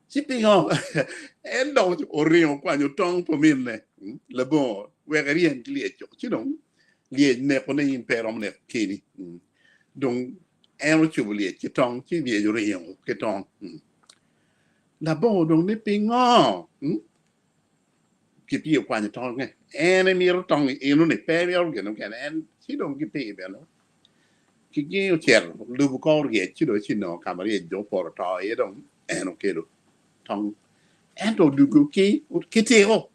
si pingo en do orio kwa nyo tong po minne le bon we rien li jo chi non li ne ko ne in perom ne kini donc eno chubuli chi tong chi li jo rien ke tong la bon donc ne pingo ki pi kwa ni tong en mi ro tong inu ni pe ro ge no ken en si dong ki pi be no ki gi o cher lu bu ko ge chi do chi no ka ma ri jo por to e dong en o ke do tong en do du ku ki ti o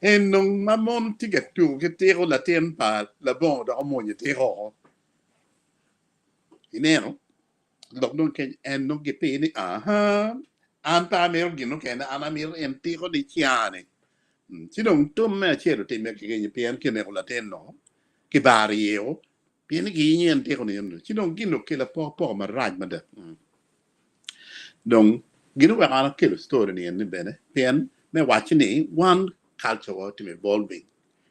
en non mamon tiga tu che tiro la tempa la bon da mo tiro inero lok non che en non che pe ni aha anta mer gino che ana mir en tiro di chiane ci non tu me c'ero te me che ni pian che ne la tenno che bario pian che ni en tiro ni ci non gino che la po ma raj ma da donc gino wa ana che lo story ni en bene pian me watch ni one culture to evolving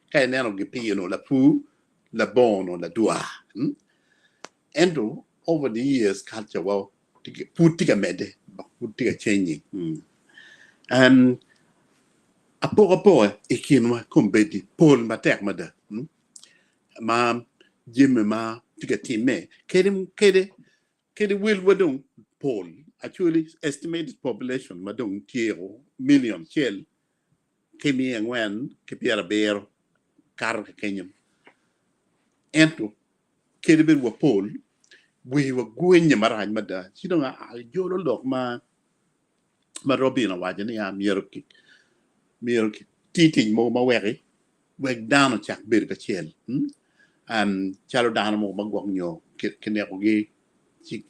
kai neno ge pi la pu la bono la dua and over the years culture well to get put together mede put together changing and a po e kinwa kombedi pol ma tek ma da ma jimme ma tiga time kede will wadung pol actually estimated population madung tiero million shell kemi ngwen ke piera ber kar kenyum ento kede ben wa pol we were going maraj mada sino nga jolo lok ma robina wajani ya mirki titing mo ma weri weg dano chak bir ka chel chalo dano mo magwang nyo kene ko gi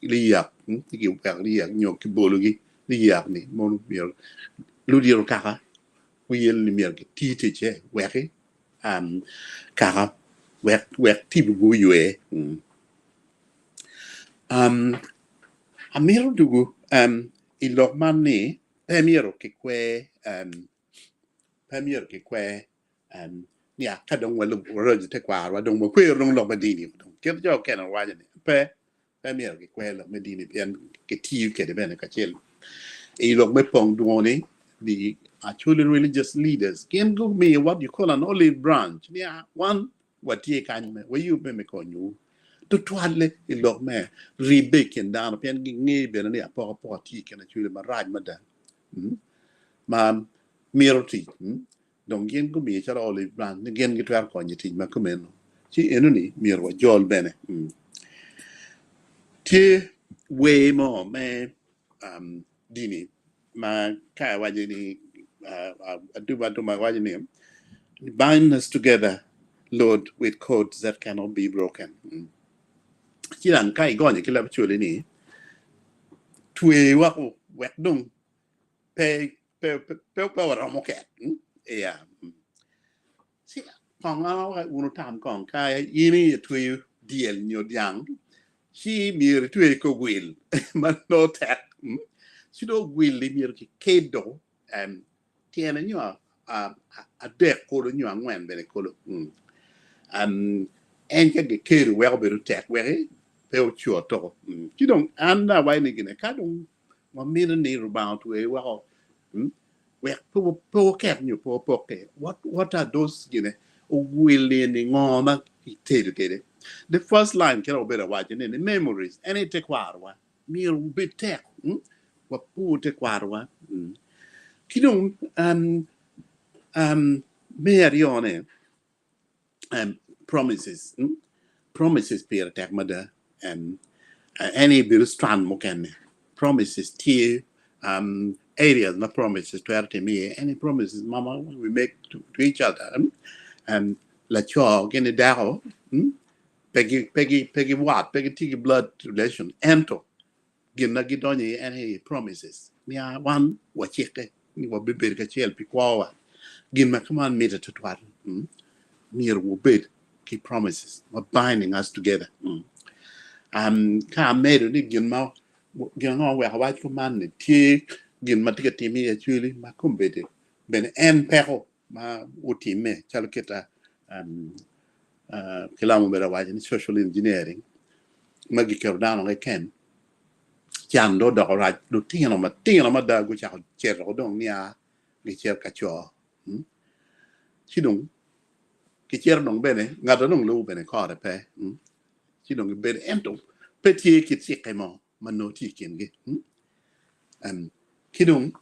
liyak ki wer liyak nyo ki bologi liyak ni mo mir ludio kaka uyel ni mirki titi che weri kaka wek tibu go yue amiro dugu ilok mani pemiro ke kwe nia kadong walu roje tekwaro dong mo kwe rong lo madini ke jo ken waje ni pemiro ke kwe lo madini pian ke tiu ke de bene ka chel ilok me pong duoni the actually religious leaders can go me what you call an olive branch nia one what ye kan me we you me ko nyu to toile ilok me ribe ken dan pian ngi be na ya po ti ken actually ma raj ma da ma miroti donc yen ko mi chara olive branch ne gen gitwar ko nyiti ma ko men ci enuni mirwa jol bene ti we mo me dini ma ka waje ni adu ma waje ni bind us together Lord with codes that cannot be broken ci lan kai gonye kila chule ni tuwe wa wek dong pe wa mo ke yeah si kong ala uno tam kong kai yini tuwe diel nyo diang si mir tuwe ko gwil man no tek si do gwil li mir ki kedo tiene nyo a de ko nyo ngwen bene ko en ka ge keru we be tek we pe o chuo to ki don anda wai ni gine ka don mo mir ni about we wa we po ket nyo po ke what are those gine o gwil ni ngoma ki tedu kede the first line can be watching in the memories any tekwaro mir bit tek wa pu tekwaro kidong merione promises per tek mother any bir strand mo ken promises tie areas not promises to me any promises mama we make to each other and la cho gen dao Peggy what? Peggy tiki blood relation. Ento. Gina gidoni any promises. Nia one wa chike. Ni wa bibir ka chel pikwawa. Gina come on meet to twat. Near wo bid. Keep promises. Wa binding us together. Ka made ni gin ma gina wa hawa command ni ti gin ma tika timi actually ma kumbede. Ben en perro ma utime chalketa kilamo bera waje social engineering magi kerdano ngai ken chando do ra do tino ma da gu cha cher dong nia gi cher ka cho chidung ki cher dong bene ngado dong lu bene ko re pe chidung bene ento petit ki tsikemo manoti ken ge kidung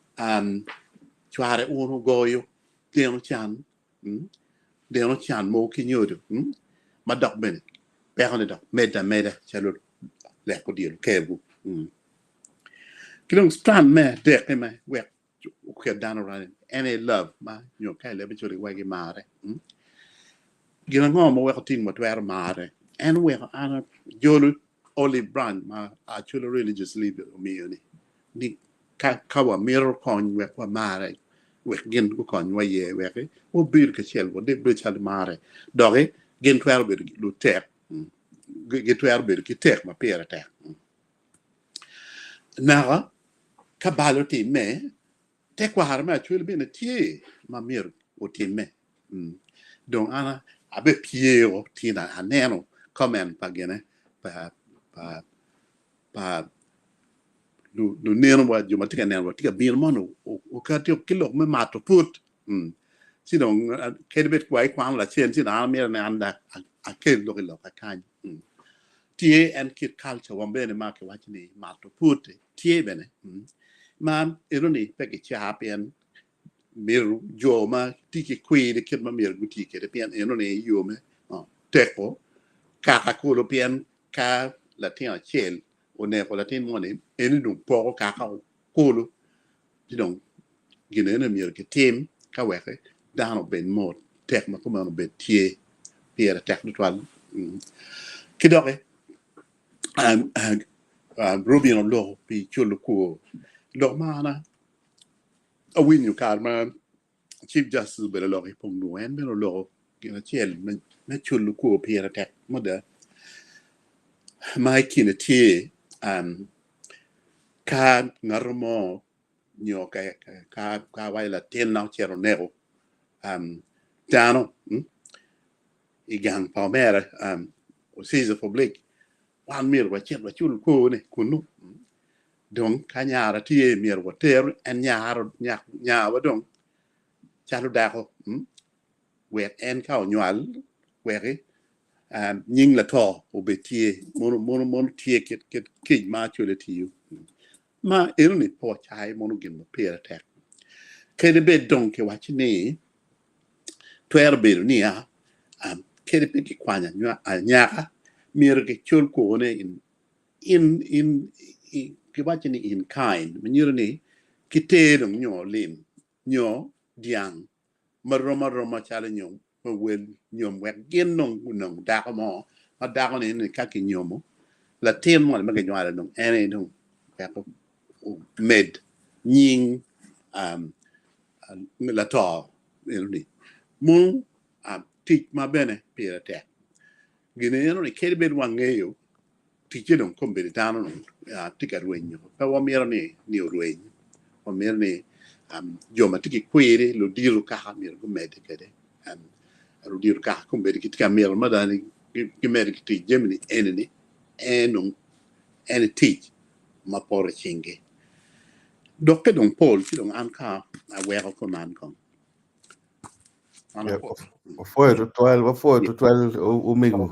chware unu goyo deno chan mo ki nyodo ma dok ben perne dok meda chalo le ko dir kebu kilong strand me de me we ukhet down around any love ma nyo kai le bichuri wagi mare gina ngom we tin mo twer mare and we ana jolu olive brand ma actually religious leader me ni ka wa mirror kon we kwa mare we gin ko kon wa ye we ke o bir ke chel wo de be chal mare doge gin twer be lu tek ge twer be ki tek ma pere tek na ka baloti me tekwaro ma chul be ne tie ma mir o tin me donc ana abe piero tina aneno comment pagene pa lu neno wa juma tika neno tika bir mono o ka tio kilo me mato put si donc kedbet kwai kwang la chen si na mer ne anda a kel lo ka kan tie and kit culture wa bene ma ke wachini mato put tie bene man ironi peke chapian mir joma tiki qui de kid ma mir guti ke de pian ironi yome teko ka ko pian ka latin chel o ne ko latin moni eni dum po ka ko ti don gine na mir ke tim ka weke down ben mod tek ma ko ma ben tie pier tek do twal kidoke Ruby on law be chulu ko lo mana a win you car man Chief Justice be lo ri pong noen be lo gina chel na chulu ko pier tek mo da mai kina tie ka ngarmo nyo ka wai la ten na chero nego tano igang palmera o seize public wan mir wa chet wa chul ko ne kunu donc kanyara tie mir wa ter en nya wa donc chalu da ko wet en ka nyal weri nying la to obetie mon tie kit ma chule ti ma irni po chai mono gin mo pera tek kede be donc wa chini twer be ni a kede pe ki kwanya nya mir ke chul ko ne in ki wa chini in kind menirni kite dum nyo lim nyo diang maroma chala nyom wel nyom wek gen nong da mo ma da ko ne ka ki nyomo la tem mo ma ke nyala nong ene nong ka ko med nying la to ni mun tik ma bene pira te gine no ni kede ben wangeyo tike don kombe tano no tika ruenyo pa wa mero ni ruenyo wa mero ni joma tiki kwere lo diru ka hamir go mede kede lo diru ka kombe tika mero madani ki mede ki gemini eneni enum ene teach ma por chinge dokke don Paul ki don anka a wero ko man kon foi to 12 o megu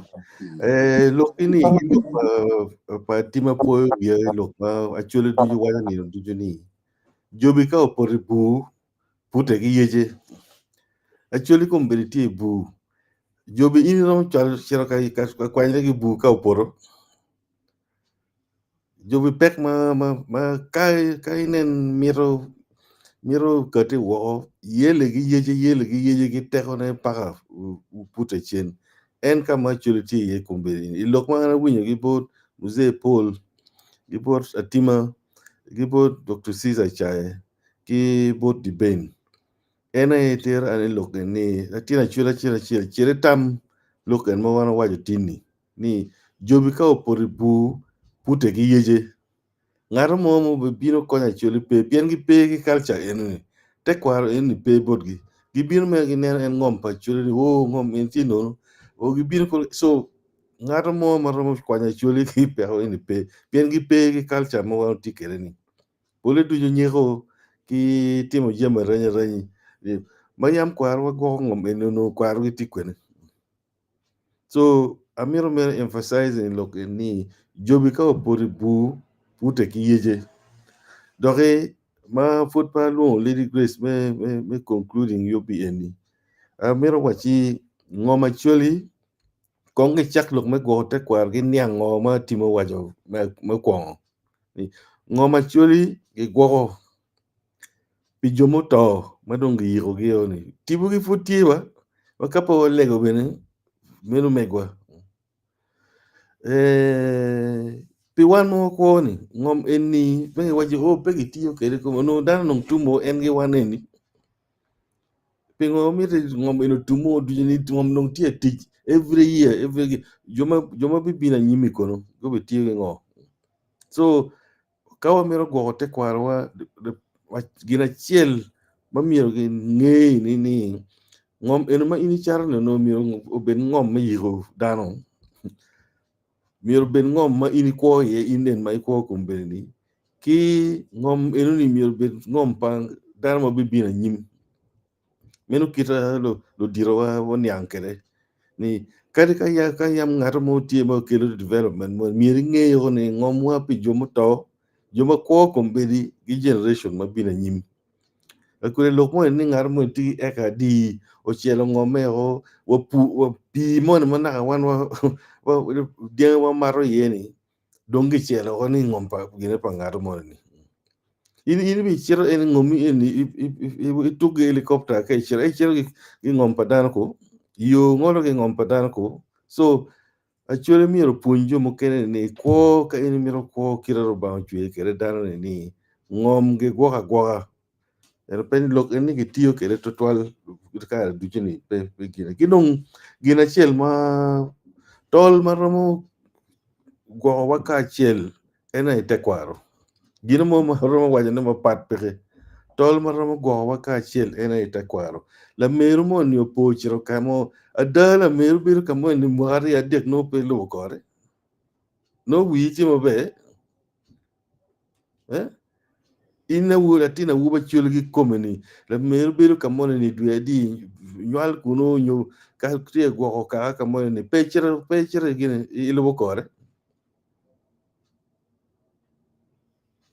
look ini look pa tima po ya look actually do you want ni do you ni jobi ka por bu pute ki yeje actually competitive bu jobi ini no chero ka kwanye ki bu ka oporo jobi pek ma kai nen miro kati wo yele gi ki tekone paka pute chen en kama chuliti ye kumberi ilok ma winyo gi bot muze Paul gi bot atima gi bot Dr. Caesar Chae ki bot di ben ena eter ane lok ni atina chira tam lok en mo wana wajo tini ni jobi ka opori bu pute gi yeje ngaro mo bino konya chuli pe pien gi pe gi culture en tekwaro en pe bot gi bino me gi nen en ngom pa chuli o ngom en tino o gi bino ko so ngaro mo maro konya chuli gi pe o en pe pien gi pe gi culture mo wan tikere ni bole du nyego ki timo jema renya mayam kwaro go ngom en no kwaro gi tikwene so amiro me emphasizing look ni jobi ka opori bu pute ki yeje doge ma football lo Lady Grace me concluding yobi eni amiro wachi ngoma choli konge chak lok me go te kwar gi niang ngoma timo wajo me kwong ngoma choli gi go pijomo to madong yiro geo ni tibu gi futiwa wakapo lego bene menu megwa pi wan mo ko ni ngom eni be waji o pe gi tiyo kere ko no dan nong tumo en gi wan eni pi ngom mi ngom eno tumo du ni ngom nong tie tich every year joma bibina nyimi kono go be tiyo gi ngo so kawa mero go te kwarwa gina chiel mamiyo gi ng'ei ni ngom eno ma ini char no miyo obed ngom ma yigo dano miyo ben ngom ma ini kwo ye inen ma ikwo kumbeni ni ki ngom eno ni miyo ben ngom pa dano ma bibina nyim meno kita lo diro wa nyang kere ni kadi ka yam ngato mo tie mo kelo development mo miyo ng'eyo ni ngom wa pi jomo to joma kwo kumbeni gi generation ma bina nyim akure lok mo ni ngar mo ti eka di o chielo ngome o wa pi mo na ka wan wa de wa maro yeni dongi chielo o ni ngompa gine pa ngar mo ni ini bi chielo en ngomi en i tu helicopter ka chielo gi ngompa dan ko yo ngolo gi ngompa dan ko so achole miro punjo mo kene ni ko ka ini miro ko kiraro ba chwe kere dan ni ngom ge goga el pen lok eni ki tiyo kere total ka du jini pe gina ginong gina chiel ma tol maromo go waka chiel ena tekwaro gina mo romo wajane ma pat peke tol maromo go waka chiel ena tekwaro la meru mo ni opochiro kamo adala meru biru kamo ni mwari adek no pe lo kore no wichi mo be ina wula tina wuba chul gi komeni la mer beru kamone ni duedi nyal kuno nyu ka tie go ka kamone ni pechere gine ilu kore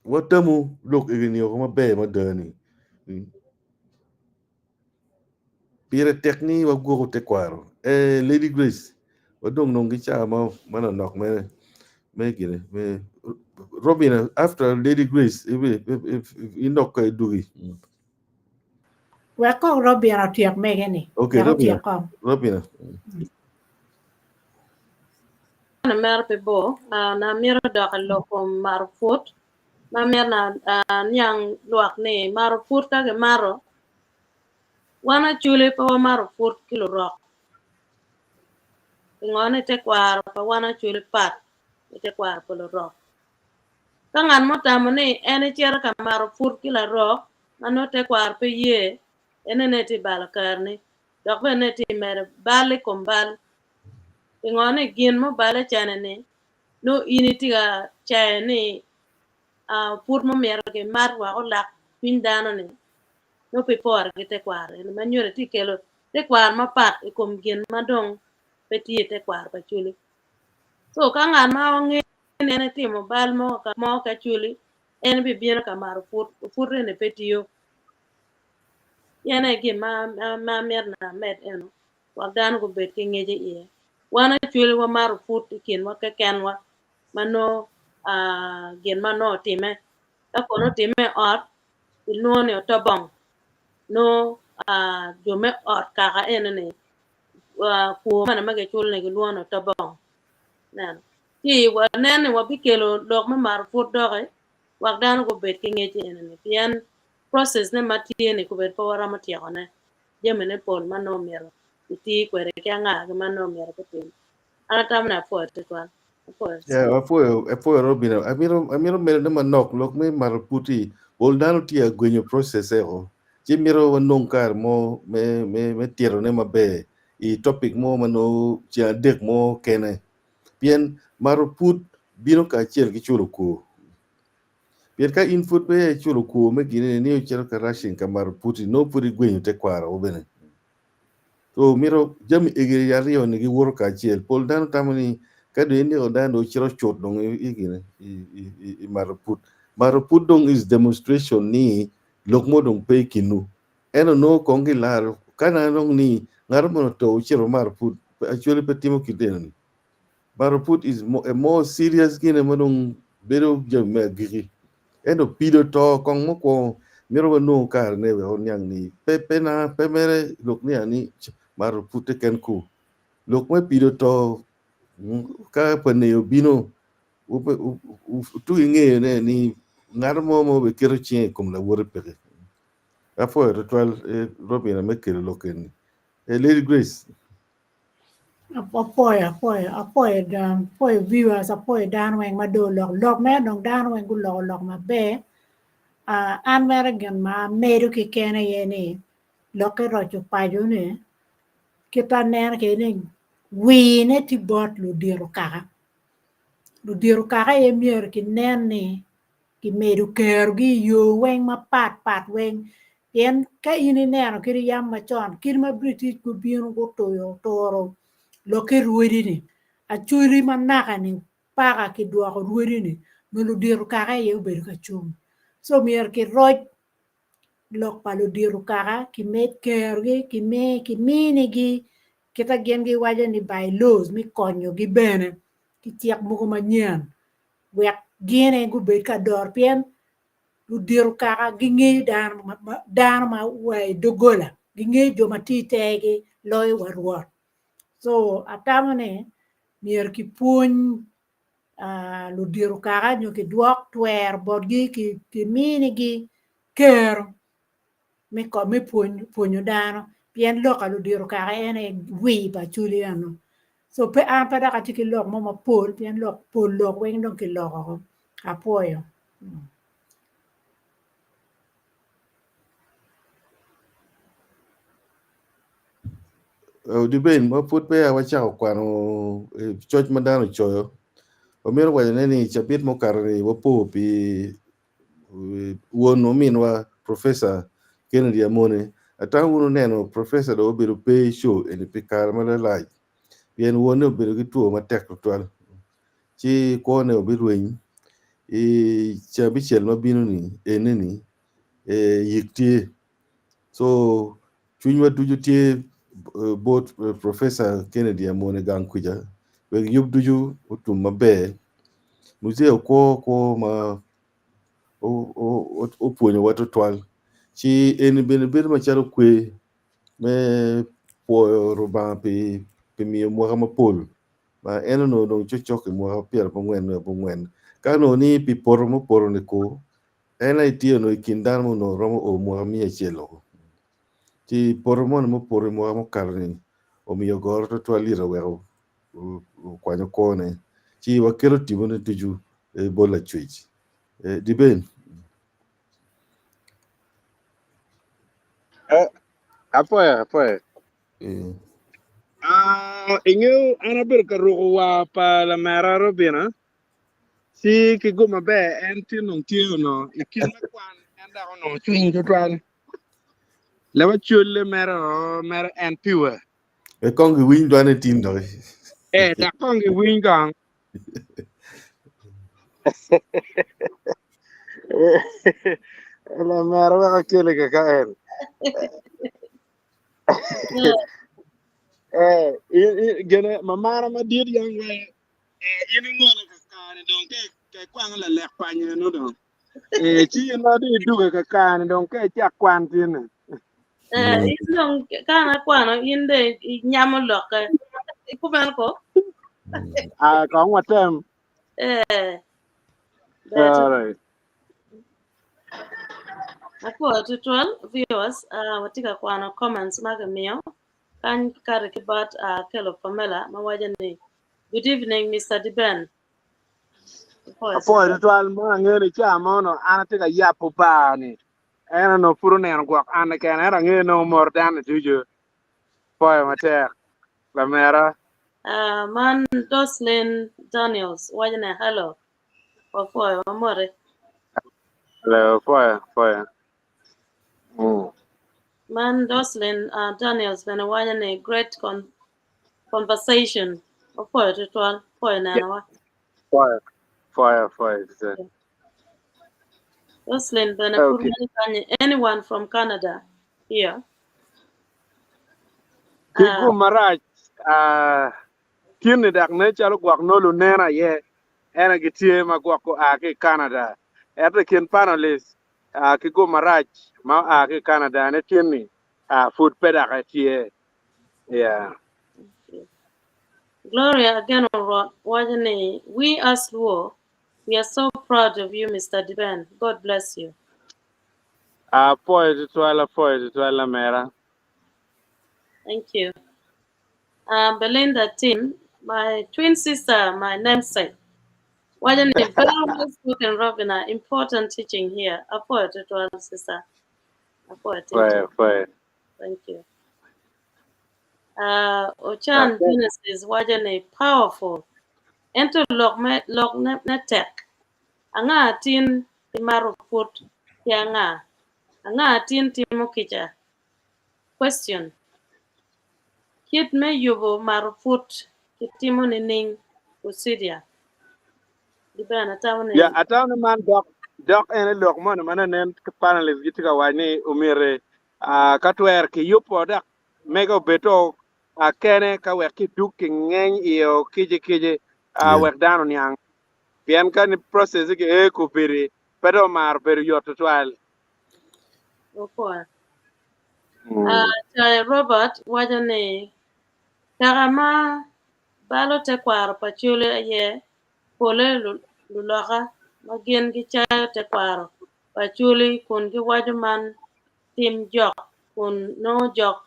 watamu lok igini ko mabe madani pire tekni wa go te kwaro lady grace wadong nongi cha ma mana nok me gine me Robin after lady grace if inok dugi Well, call Robbie and I'll take me any. okay Robin na mer pe bo na mer do lo ko mar fut na mer na nyang luak ni mar fut ka ge maro wana chule pa mar fut kilo rock ngone te kwar pa wana chule pat te kwar ko lo rock ka ngan mo tamo ni ene cher ka mar fut kilo rock ano te kwar pe ye ene ne ti bal karni dok be ne ti mer bale kombal ngone gin mo bale chane ni no ini tiga chae ni pur mo mer ke mar wa o lak pin dano ni no pe por ke te kwar ni manyore ti kelo te kwar ma pat e kom gin madong pe ti te kwar pa chuli so ka ngan ma o nge ne ti mo bal mo ka chuli en bi bien ka mar pur ne pe tiyo yana gin ma mer na met eno wa dan go bet ke ngeje ie wana chuli wa mar pur kin wa ka ken wa mano gen mano time ta kono time ot no ne to bong no jo me ot ka enene ku mana mage chul ne lu no to bong nan ti wa nene wa bikelo dog ma mar fut doge wa dan go bet ke ngeje enene pian process ne matie ne ko bet pawara matie one jemene pol mano mero ti kwere ke nga ga mano mero ko tin ana tamna fo te kwan yeah, apoyo Robin. Amiro mere de manok lok me maraputi. Boldano tia gwenyo process ero. Chimiro wanong kar mo me tiro ne mabe. I topic mo mano chia dek mo kene. Pien maraput bino ka chiel ki chulo ko. Pien ka input be chulo ko me gine ni chero ka rashin ka maraputi no puri gwenyo te kwara obene. So miro jami egiri yario ni gi woro ka chiel. Boldano tamani kado indi odando chiro chot dong igine I maraput dong is demonstration ni lokmo dong pe kinu eno no kongi lar kana dong ni ngarmo to chiro maraput actually petimo kideni maraput is a more serious gine mo dong bedo jame gigi eno pido to kong mo ko miro no kar ne we on yang ni pepe na pemere lok ni ani maru pute ken ku lok me pido to ka pane bino tu inge ne ni ngar mo be kero chien kum la wor pege afo ritual robina me kero loken Lady Grace apoy viewers apoy dan weng ma do lok me dong dan weng gu lok ma be an mere gen ma meru ki kene ye ni lok ke ro chu pa ju ne kita ner ke ni wi ne ti bot lu diru kaka ye mier ki nen ni ki meru ker gi yo weng ma pat weng yen ka ini neno kiri yam ma chon kiri ma British ku bino go toro lo ke ruedi ni a churi ma naka ni paka ki duoko ruedi ni melu diru kaka ye ubedu ka chung so mier ki roj lok palu diru kaka ki met ker gi ki mini gi kita gen gi waja ni by laws mi konyo gi bene ki tiek mugo ma nyen wek gene gu bet ka dor pien lu diru kaka gi ngi dan ma way dogola gi ngi jo ma ti tege loy war so atamane mier ki puny lu diru kaka nyo ki duok twer bod gi ki mini gi ker mi ko mi punyo dano pien loka lu diru kaka ene wi pa chuli ano so pe an pa da ka tiki lok mo ma pol pien pol lok weng don ki lok ako apoyo di ben ma put pe wa cha kwano church madano choyo o miro wa ne ni chabit mo karni wo po pi won no min wa professor Kennedy Amone ata wonu neno professor do biro pe show en pikar ma la bien won no biro gitu ma tek total ci ko ne biro wen chabi chel ma bino ni eneni yiktie so chunywa duju tie both professor Kennedy Amone gang kuja we yub duju utum mabe museo ko ma o puonyo wato twal chi en ben machalo kwe me po roba pe mi mo ma pol ma en no chochok mo pier po ngwen ka no ni pi poro ne ko en ai tio no kindan mo no romo o mo mi chelo ti poro mo karni o mi gor to twal ira wero kwanyo kone chi wakero tibone tuju bola chwech di ben Apoya. Inyo anabir ka ruwa pa la mera robina. Si ki guma be en tinong tiyo no ikin na kwan enda ono chwing tutwal. Lewa chule mera en piwa. e kongi win do ne tin do Da kongi wingang. La mera waka kile ka kaen. Gene mamara ma dir yang we ini ngole ka kane don ke kwang la lek panye no don chi na di duga ka kane don ke cha kwan tin Isong kana kwano inde nyamo loka. Kuman ko? a ko watem right Ako tutual viewers watika kwano comments magamio kan kare kibat kelo Pamela mawaja ni. Good evening Mr. Diben. apo ritual ma ngene cha mono ana te ka yapo pa ni ana no puru ne ngwa ana ke na ra ngene no more than tuju po mate la mera Man Doslin Daniels wajana hello. Ofoy amore. le po Man Doslin Daniels been a great conversation. Ofoy tutual poy nanawa. po Doslin been okay anyone from Canada here. ki gu maraj tiene dak ne chalo gwak no lu nena ye ena gitie ma gwak ko a ke Canada eta kin panelist ki go maraj ma ki Canada ne tieni food peda ka tie yeah. Gloria again we as Luo, we are so proud of you, Mr. Diben. God bless you. Poet to mera. Thank you. Belinda Tim, my twin sister, my namesake. Wajane very well spoken Robina, important teaching here. A poet to our sister. A poet. Poet. Thank you. Ochan Genesis Wajane powerful. Ento log netek. Anga tin timaro put tianga. Anga tin timokija. Question. Kit me yubo maruput kitimo nining usidia. Dibana Yeah, tawne. atawne man dok ene lok mon mana nen panelist gitika wani umire katwer ki yupo dak mego beto kene ka wer ki duk ki ngeny iyo kije wer dano nyang pian kan process ki ku biri pero mar ber yot twal. Opo. Robert wajane karama balo tekwaro pachule ye pole luloka magien gi chayo tekwaro pachule kun gi wajman tim jok kun no jok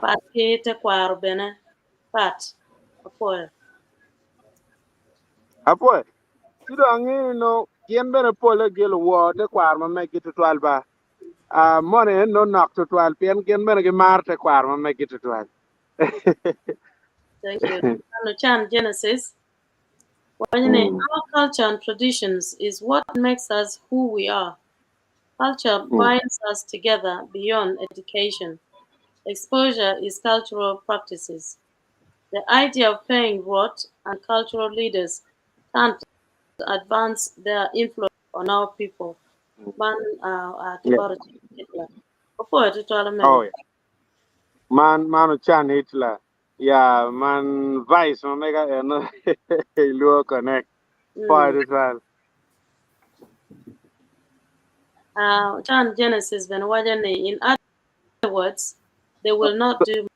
pat ki tekwaro bene pat apoyo. Apo kido angi no kien bene pole gelo wo te kwar ma me gitu twal ba mone no nok to twal pian kien bene gi mar te kwar ma me gitu twal. Thank you. Chan Genesis. Our culture and traditions is what makes us who we are. Culture binds us together beyond education. Exposure is cultural practices. The idea of paying rote and cultural leaders can't advance their influence on our people. Man, Yeah. Oh yeah. Man chan Hitler. Yeah, man vice man mega no luo connect. Point as well. Chan Genesis ben wajane. In other words, they will not do.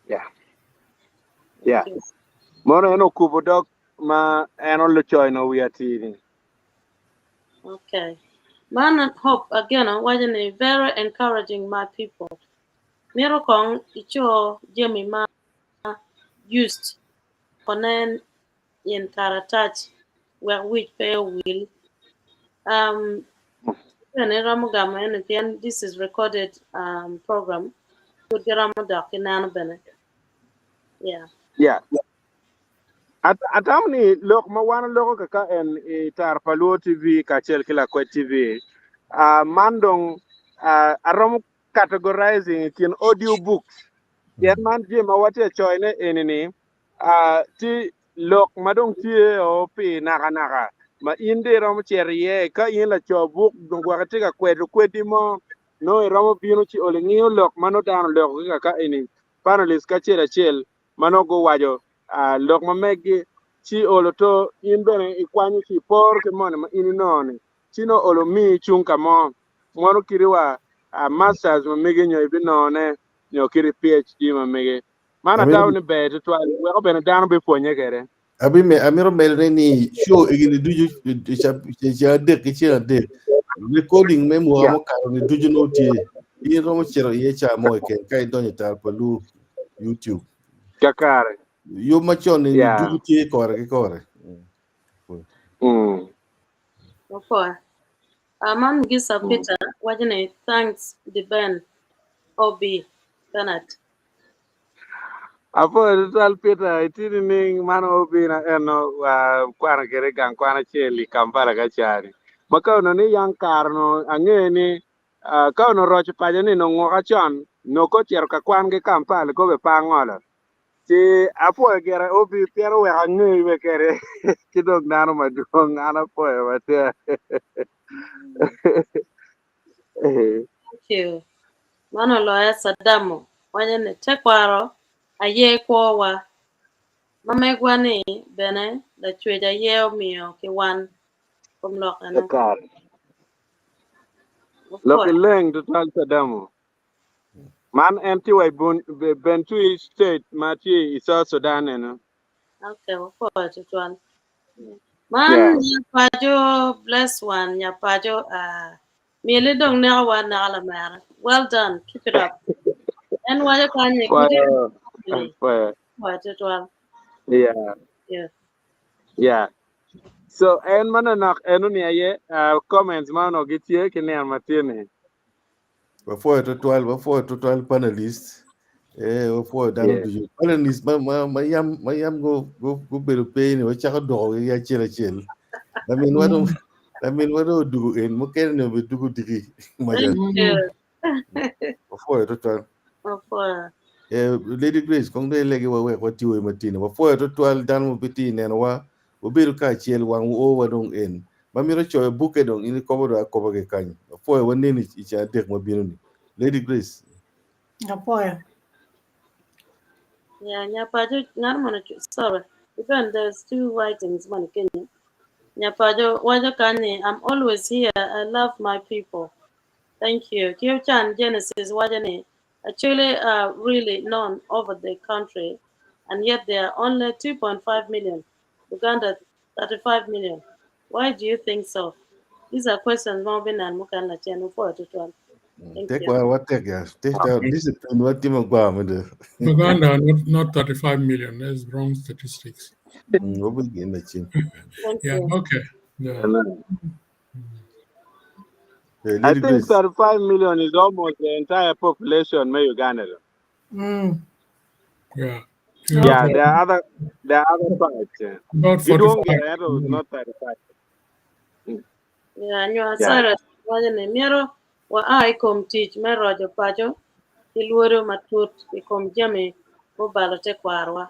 Yeah. Thank Yeah. you. Mono eno kubo dok ma eno lo choy no we are tini. Okay. Man hope again wajane very encouraging my people. Mirokong icho jemi ma used konen in karatach where which pay will this is recorded program good yeah. Yeah. Atamni lok ma wana loko kaka en tar Paluo TV kachel kila kwe TV. Mandong aromo categorizing in audio books. Yen man je ma wate choy ne enini ti lok madong tie o pi naka ma inde rom cherie ka in la cho book dong wakati ka kwedi mo no romo bino chi ole ngio lok mano dan lok ka eni panelist ka chel mano go wajo lok ma megi chi olo to in bene ikwanyi chi por ke mon ma in noni chino olo mi chung ka mo mono kiriwa masters ma megi nyo ibi none nyo kiri PhD ma mege mana taw ni be to twal we ko bene dano be ponye kere amiro mel ni show igini duju cha de ke cha de recording memo amo karo ni duju no tie yin romo chero ye cha mo ke kai donye tar Palu YouTube kakare yo machon ni duju tie kore Okay. Man Gisa Peter wajane thanks the Ben Obi Bernard. apo tal Peter itini ning mano bina eno kwana kere gang kwana cheli Kampala ka chari makauno ni yang karno angeni kauno roch paje ni no ngoka chon no ko chero ka kwan ge Kampala ko be pangolo ti apo gere obi pero we angei we kere kidog nano maduong ana po wate. Thank you. Mano lawyer Sadamu wajane tekwaro aye kwa mamegwani bene la chweja yeo miyo ki wan from lock and Dakar. Look leng to tal Sadamu. Man anti way Bentu state Mati is South Sudan and okay, of course it one. yeah. Man, Nyapajo, bless one, Nyapajo, merely don't know what Nalamara. Well done, keep it up. And what you can you Fire. what it one. Yeah. Yeah. Yeah. So en mana nak enunia ye comments man o gitie kini amatini. Before to 12 panelists. Before down Yeah. to you. Panelists, my yam go better pain or check a dog, ya chill. I mean, what do do in Mukan with do degree, Thank Majan? you. Before to 12. Of Lady Grace, Kong de Leggy what you Martina. Before to 12 down with Betty and wa, Ubiru Kachiel one over don't end. Mamiro cho a book on in the cover of a cover can. Before one name is each other mobility. Lady Grace. Apoyo. Yeah, Nyapajo, not sorry. Even there's two writings, one Kenya. Nyapajo, Wajakani, I'm always here. I love my people. Thank you. Kyo-chan Genesis Wajane actually are really known over the country, and yet there are only 2.5 million. Uganda, 35 million. Why do you think so? These are questions Marvin and Mukan Latiano for to 12. Thank Take you. what take us. Take out discipline what Tim Obama. Uganda, not 35 million. That's wrong statistics. We'll begin the chin. Thank Yeah, you. okay. Yeah. I Lady think Grace. 35 million is almost the entire population of Uganda. Yeah. Yeah, Okay. there are other parts. Yeah. About You don't 45 get it, was million. not 35. Yeah, and you are Yeah. sorry. Wajane Miro, wa I come teach me Roger Pajo, Ilworo Matut, become Jimmy, go balote kwarwa,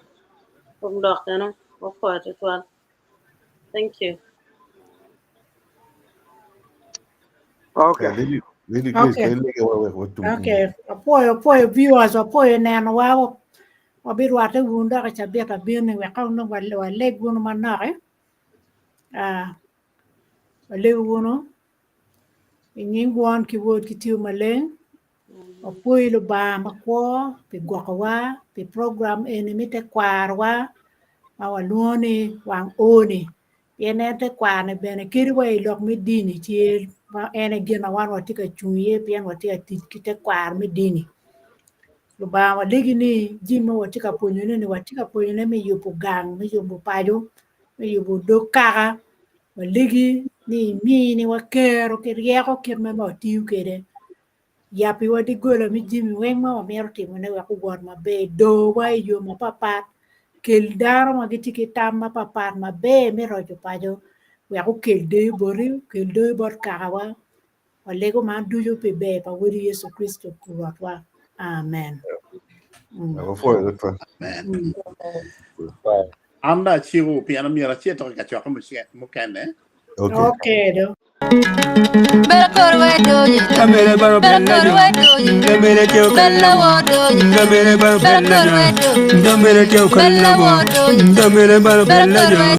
from Doctor, of course it was. Thank you. Okay. Lady Grace, Okay. what to Okay. Apoyo viewers, apoyo neno wao. Wabiru wate wunda ka chabia ka birni weka unu wa leg wunu manare. Wa leg wunu. Inying wan ki word ki tiu maleng. Apoyo lo ba makwo. Pi gwakawa. Pi program eni mite kwarwa. Awa luoni wang oni. Yene te kwane bene kirwa ilok midini chiel. Ene gina wan watika chunye pian watika kite kwar midini. Luba wadigi ni jima watika ponyo ni watika ponyo ni me yupo gang, me yupo pajo, me yupo dokara. Wadigi ni wakero kiriako kirme ma tiu kere. Yapi wadigola mi jimi wengma wa mero timo ne wakugwar ma be do wa yu ma papat. Kel daro ma giti kitam ma papat ma be me rojo pajo. Waku kel de bori, kel de bor karawa. Walego ma dujo pe be pa wiri Yesu Kristo kuwatwa. Amen. Before the Man. I'm not sure piano mira chieto che ciò come si mukane. Okay. Okay, do. Kamere baro bella jo, kamere kyo kalla wo, kamere baro bella jo, kamere kyo kalla wo, kamere baro bella jo.